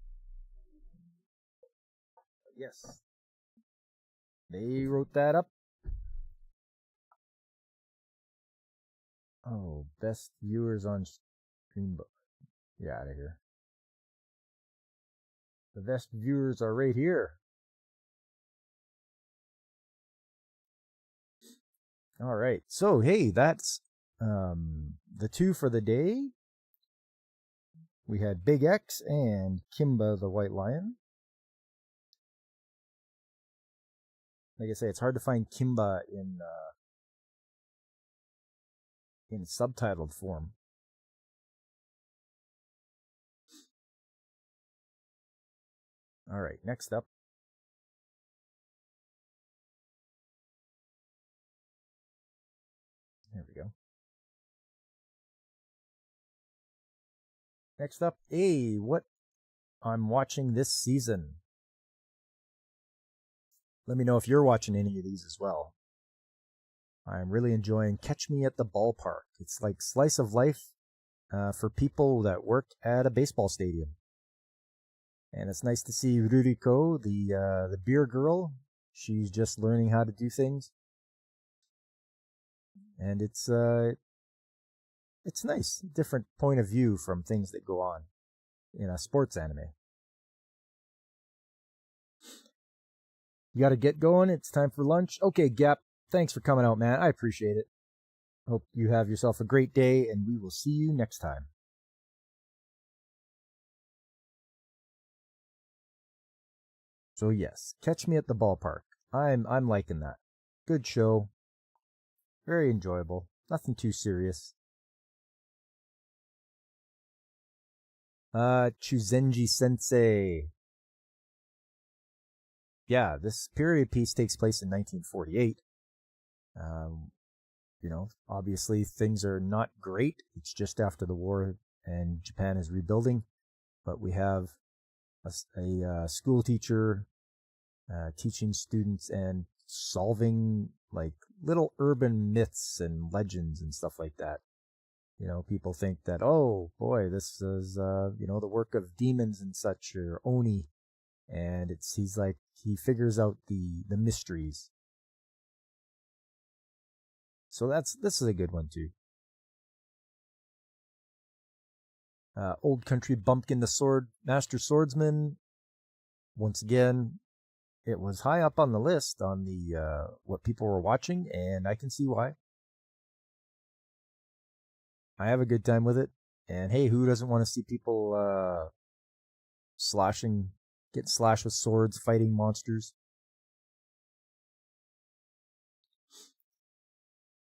Yes. They wrote that up. Oh, best viewers on Streambook. Get out of here. The best viewers are right here. All right. So, hey, that's the two for the day. We had Big X and Kimba the White Lion. Like I say, it's hard to find Kimba in subtitled form. All right, next up. There we go. Next up, what I'm watching this season. Let me know if you're watching any of these as well. I'm really enjoying Catch Me at the Ballpark. It's like slice of life for people that work at a baseball stadium. And it's nice to see Ruriko, the beer girl. She's just learning how to do things. And it's nice. Different point of view from things that go on in a sports anime. You got to get going. It's time for lunch. Okay, Gap. Thanks for coming out, man. I appreciate it. Hope you have yourself a great day, and we will see you next time. So yes, Catch Me at the Ballpark. I'm liking that. Good show. Very enjoyable. Nothing too serious. Chuzenji Sensei. Yeah, this period piece takes place in 1948. Obviously things are not great. It's just after the war and Japan is rebuilding. But we have a school teacher teaching students and solving like little urban myths and legends and stuff like that. People think that, oh boy, this is the work of demons and such, or Oni, and he figures out the mysteries. So this is a good one too. Old Country Bumpkin the Master Swordsman. Once again, it was high up on the list on the what people were watching, and I can see why. I have a good time with it, and hey, who doesn't want to see people getting slashed with swords, fighting monsters?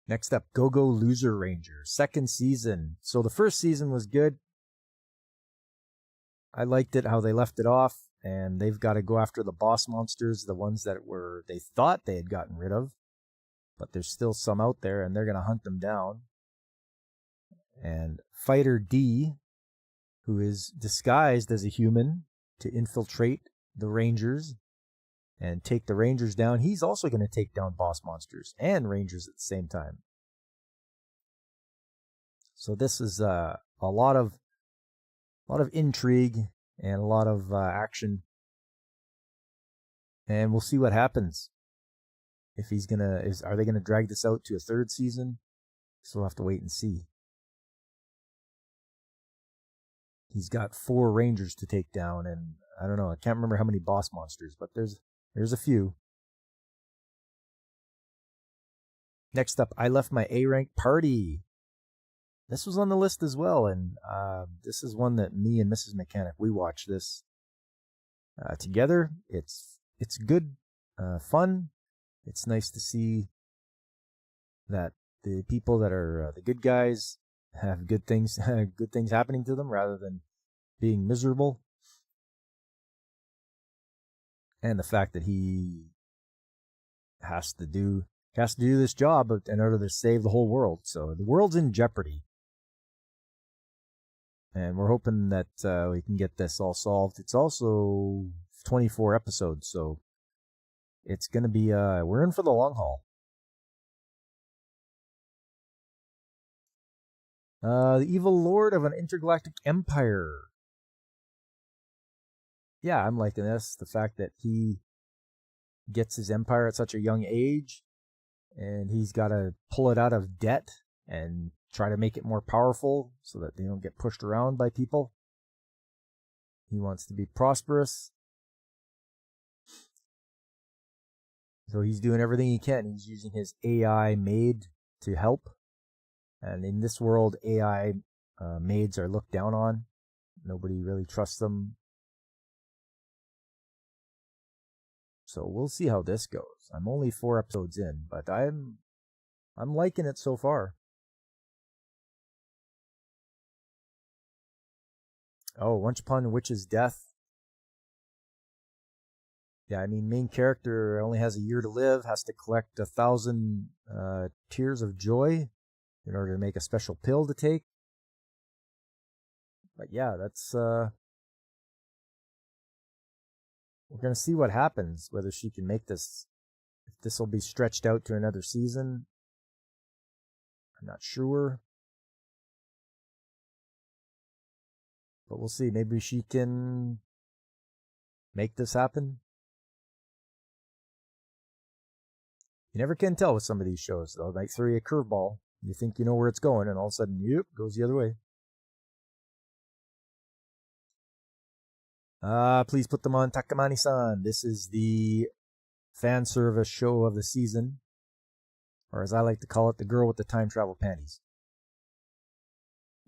Next up, Go-Go Loser Ranger, second season. So the first season was good. I liked it how they left it off, and they've got to go after the boss monsters, the ones that they thought they had gotten rid of, but there's still some out there, and they're going to hunt them down. And Fighter D, who is disguised as a human to infiltrate the Rangers and take the Rangers down, he's also going to take down boss monsters and Rangers at the same time. So this is a lot of intrigue and a lot of action, and we'll see what happens. If are they gonna drag this out to a third season? So we'll have to wait and see. He's got 4 Rangers to take down, and I don't know, I can't remember how many boss monsters, but there's a few. Next up, I Left My A-Rank Party. This was on the list as well, and this is one that me and Mrs. Mechanic, we watched this together. It's good, fun. It's nice to see that the people that are the good guys have good things happening to them rather than being miserable. And the fact that he has to do this job in order to save the whole world. So the world's in jeopardy. And we're hoping that we can get this all solved. It's also 24 episodes, so it's going to be, we're in for the long haul. The evil lord of an intergalactic empire. Yeah, I'm liking this. The fact that he gets his empire at such a young age, and he's got to pull it out of debt and try to make it more powerful so that they don't get pushed around by people. He wants to be prosperous. So he's doing everything he can. He's using his AI maid to help. And in this world, AI maids are looked down on. Nobody really trusts them. So we'll see how this goes. I'm only 4 episodes in, but I'm liking it so far. Oh, Once Upon a Witch's Death. Yeah, I mean, main character only has a year to live, has to collect 1,000 tears of joy in order to make a special pill to take. But yeah, that's we're going to see what happens, whether she can make this, if this will be stretched out to another season. I'm not sure. But we'll see. Maybe she can make this happen. You never can tell with some of these shows. They'll like throw you a curveball. You think you know where it's going, and all of a sudden, yep, goes the other way. Please put them on Takamani-san. This is the fan service show of the season. Or as I like to call it, the girl with the time travel panties.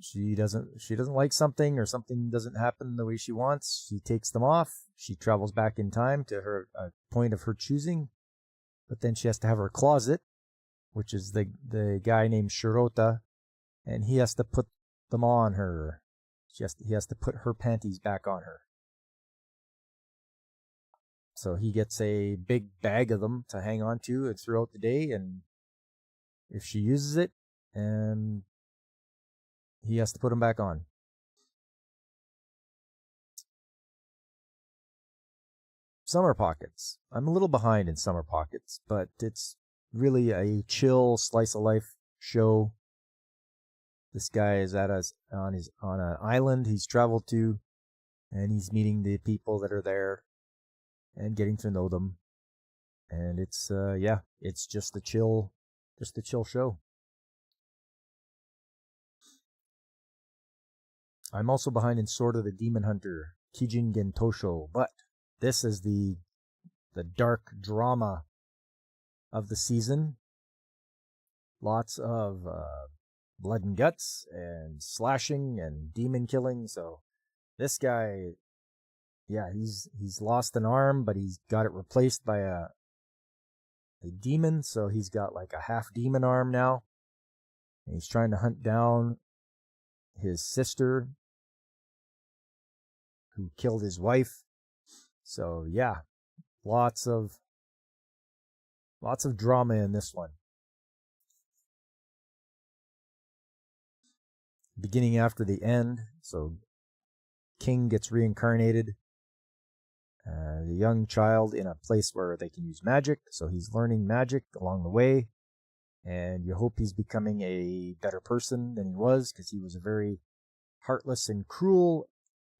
She doesn't like something, or something doesn't happen the way she wants. She takes them off. She travels back in time to her point of her choosing. But then she has to have her closet, which is the guy named Shirota, and he has to put them on her. He has to put her panties back on her. So he gets a big bag of them to hang on to throughout the day, and if she uses it, and he has to put them back on. Summer Pockets. I'm a little behind in Summer Pockets, but it's really a chill slice of life show. This guy is on an island he's traveled to, and he's meeting the people that are there and getting to know them. And it's it's just a chill show. I'm also behind in Sword of the Demon Hunter, Kijin Gentosho, but this is the dark drama of the season. Lots of blood and guts and slashing and demon killing. So this guy, yeah, he's lost an arm, but he's got it replaced by a demon. So he's got like a half demon arm now. And he's trying to hunt down his sister who killed his wife. So yeah, lots of drama in this one. Beginning after the end, so King gets reincarnated, the young child in a place where they can use magic, so he's learning magic along the way, and you hope he's becoming a better person than he was, because he was a very heartless and cruel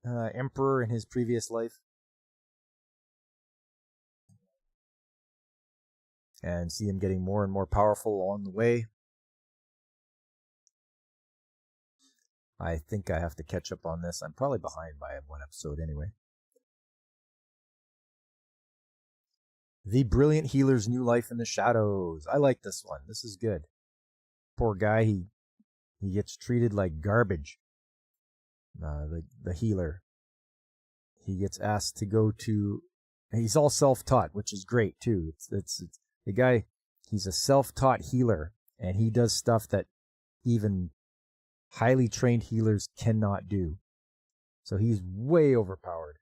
emperor in his previous life. And see him getting more and more powerful along the way. I think I have to catch up on this. I'm probably behind by 1 episode anyway. The Brilliant Healer's New Life in the Shadows. I like this one. This is good. Poor guy, he gets treated like garbage. The healer. He gets asked to go to... He's all self-taught, which is great too. It's the guy, he's a self-taught healer, and he does stuff that even highly trained healers cannot do. So he's way overpowered.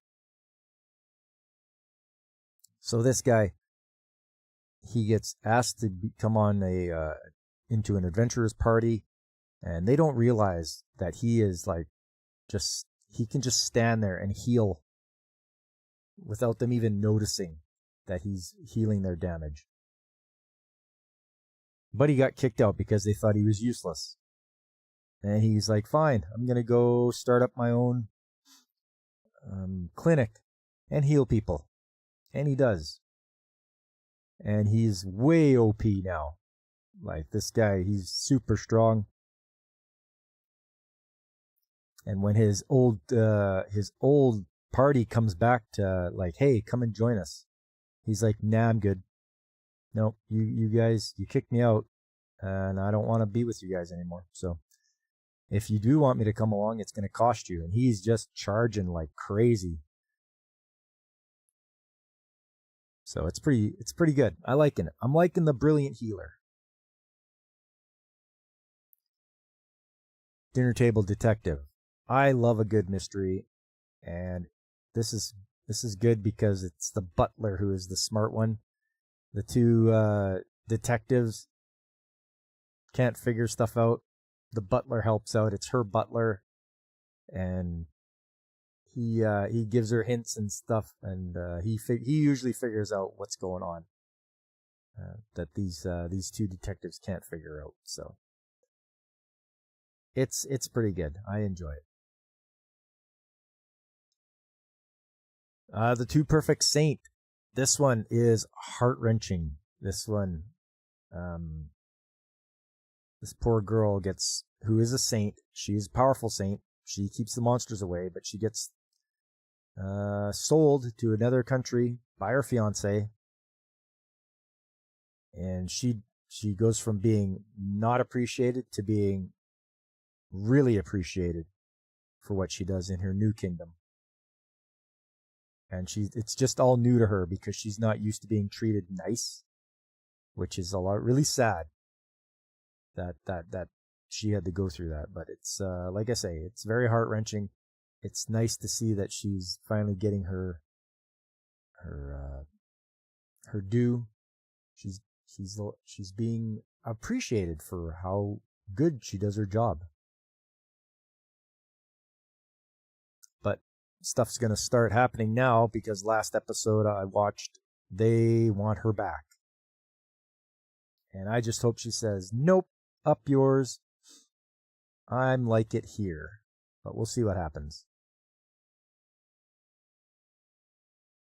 So this guy, he gets asked to come on into an adventurer's party, and they don't realize that he is like he can just stand there and heal without them even noticing that he's healing their damage. But he got kicked out because they thought he was useless. And he's like, fine, I'm going to go start up my own clinic and heal people. And he does. And he's way OP now. Like, this guy, he's super strong. And when his old party comes back to, like, hey, come and join us, he's like, nah, I'm good. Nope, you guys, you kicked me out, and I don't want to be with you guys anymore. So if you do want me to come along, it's going to cost you. And he's just charging like crazy. So it's pretty good. I'm liking the brilliant healer. Dinner Table Detective. I love a good mystery, and this is good because it's the butler who is the smart one. The two detectives can't figure stuff out. The butler helps out. It's her butler, and he gives her hints and stuff, and he usually figures out what's going on that these two detectives can't figure out. So it's pretty good. I enjoy it. The Two Perfect Saint. This one is heart-wrenching. This one, this poor girl who is a saint. She's a powerful saint. She keeps the monsters away, but she gets sold to another country by her fiance, and she goes from being not appreciated to being really appreciated for what she does in her new kingdom. And it's just all new to her because she's not used to being treated nice, which is really sad that she had to go through that. But it's like I say, it's very heart-wrenching. It's nice to see that she's finally getting her due. She's being appreciated for how good she does her job. But stuff's going to start happening now because last episode I watched, they want her back. And I just hope she says, nope, up yours. I'm like it here. But we'll see what happens.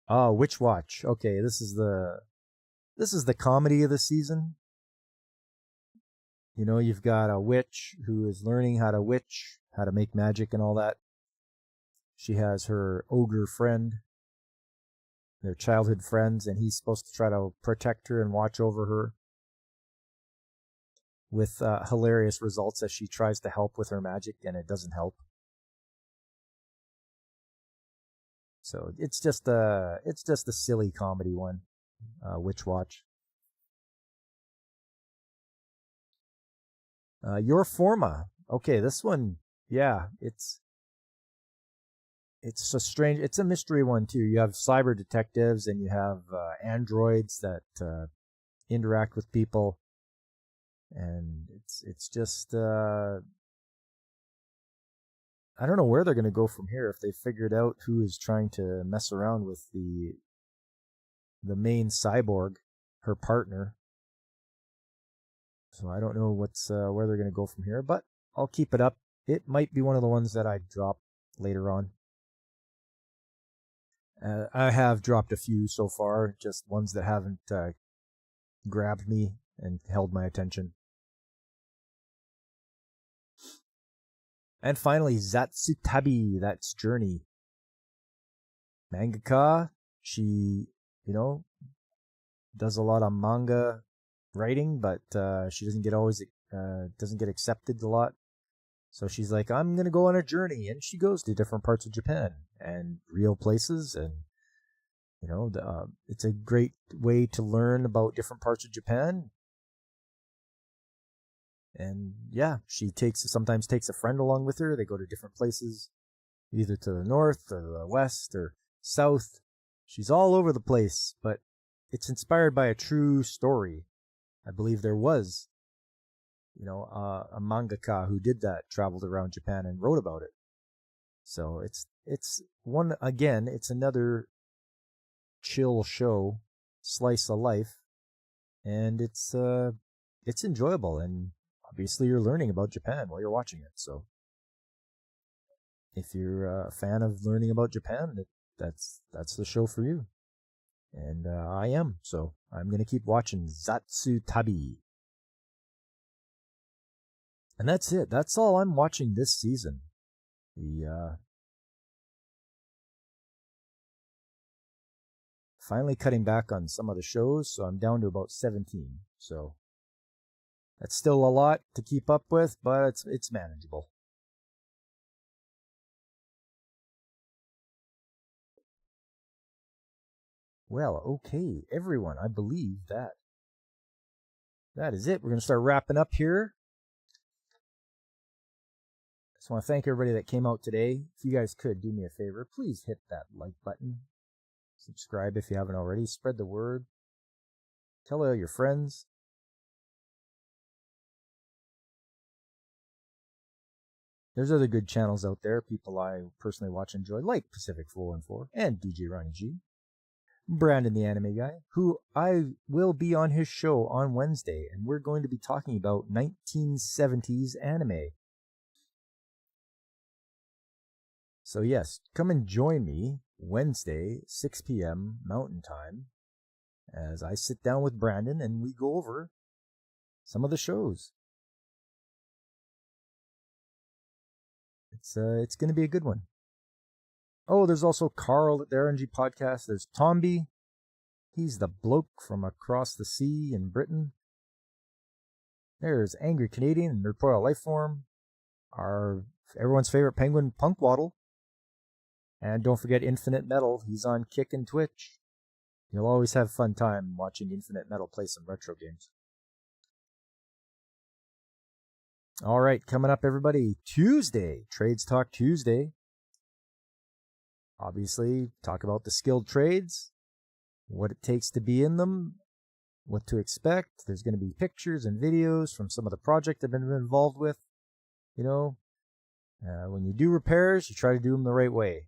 Oh, Witch Watch. Okay, this is the comedy of the season. You know, you've got a witch who is learning how to make magic and all that. She has her ogre friend, their childhood friends, and he's supposed to try to protect her and watch over her, with hilarious results as she tries to help with her magic and it doesn't help. So it's just a silly comedy one, Witch Watch. Your Forma. Okay, this one, yeah, it's a mystery one too. You have cyber detectives and you have androids that interact with people, and it's just I don't know where they're going to go from here if they figured out who is trying to mess around with the main cyborg, her partner. So I don't know where they're going to go from here, but I'll keep it up. It might be one of the ones that I drop later on. I have dropped a few so far, just ones that haven't grabbed me and held my attention. And finally, Zatsutabi, that's Journey. Mangaka, she, does a lot of manga writing, but she doesn't get accepted a lot. So she's like, I'm going to go on a journey. And she goes to different parts of Japan and real places. And, it's a great way to learn about different parts of Japan. And yeah, she sometimes takes a friend along with her. They go to different places, either to the north or the west or south. She's all over the place, but it's inspired by a true story. I believe there was, a mangaka who did that, traveled around Japan and wrote about it. So it's another chill show, slice of life, and it's enjoyable, and obviously you're learning about Japan while you're watching it. So if you're a fan of learning about Japan, that's the show for you. And I am, so I'm going to keep watching Zatsu Tabi. And that's it. That's all I'm watching this season. Finally cutting back on some of the shows, so I'm down to about 17. So that's still a lot to keep up with, but it's manageable. Well, okay, everyone, I believe that is it. We're going to start wrapping up here. I just want to thank everybody that came out today. If you guys could do me a favor, please hit that like button. Subscribe if you haven't already. Spread the word. Tell all your friends. There's other good channels out there, people I personally watch and enjoy, like Pacific 414 and DJ Ronnie G. Brandon the Anime Guy, who I will be on his show on Wednesday, and we're going to be talking about 1970s anime. So yes, come and join me Wednesday, 6 p.m. Mountain Time, as I sit down with Brandon and we go over some of the shows. It's going to be a good one. Oh, there's also Carl at the RNG Podcast. There's Tomby. He's the bloke from across the sea in Britain. There's Angry Canadian and Reporter Lifeform. Everyone's favorite penguin, Punkwaddle. And don't forget Infinite Metal. He's on Kick and Twitch. You'll always have fun time watching Infinite Metal play some retro games. All right, coming up, everybody, Tuesday, Trades Talk Tuesday. Obviously, talk about the skilled trades, what it takes to be in them, what to expect. There's going to be pictures and videos from some of the projects I've been involved with. When you do repairs, you try to do them the right way.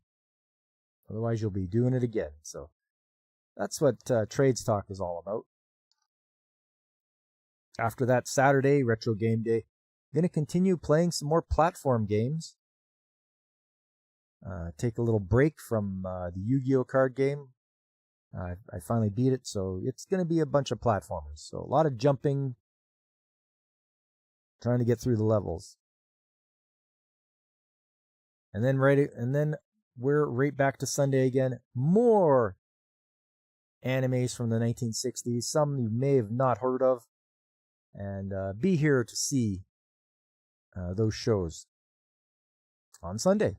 Otherwise, you'll be doing it again. So that's what Trades Talk is all about. After that, Saturday, Retro Game Day, I'm going to continue playing some more platform games. Take a little break from the Yu-Gi-Oh! Card game. I finally beat it, so it's going to be a bunch of platformers. So a lot of jumping, trying to get through the levels. And then we're right back to Sunday again. More animes from the 1960s, some you may have not heard of. And be here to see those shows on Sunday.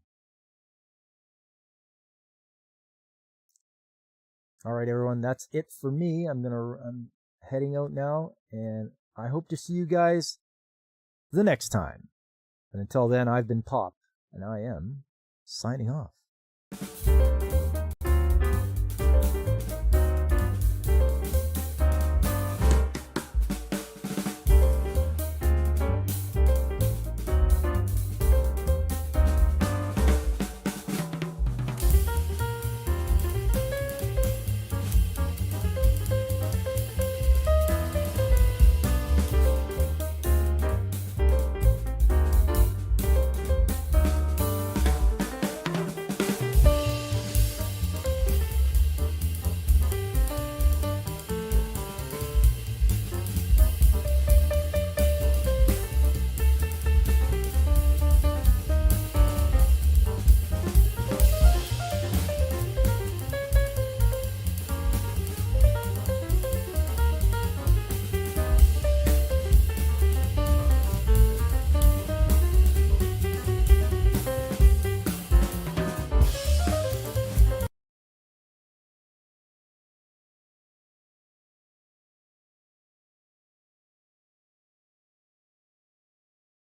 All right, everyone, that's it for me. I'm heading out now, and I hope to see you guys the next time. And until then, I've been Pop, and I am signing off.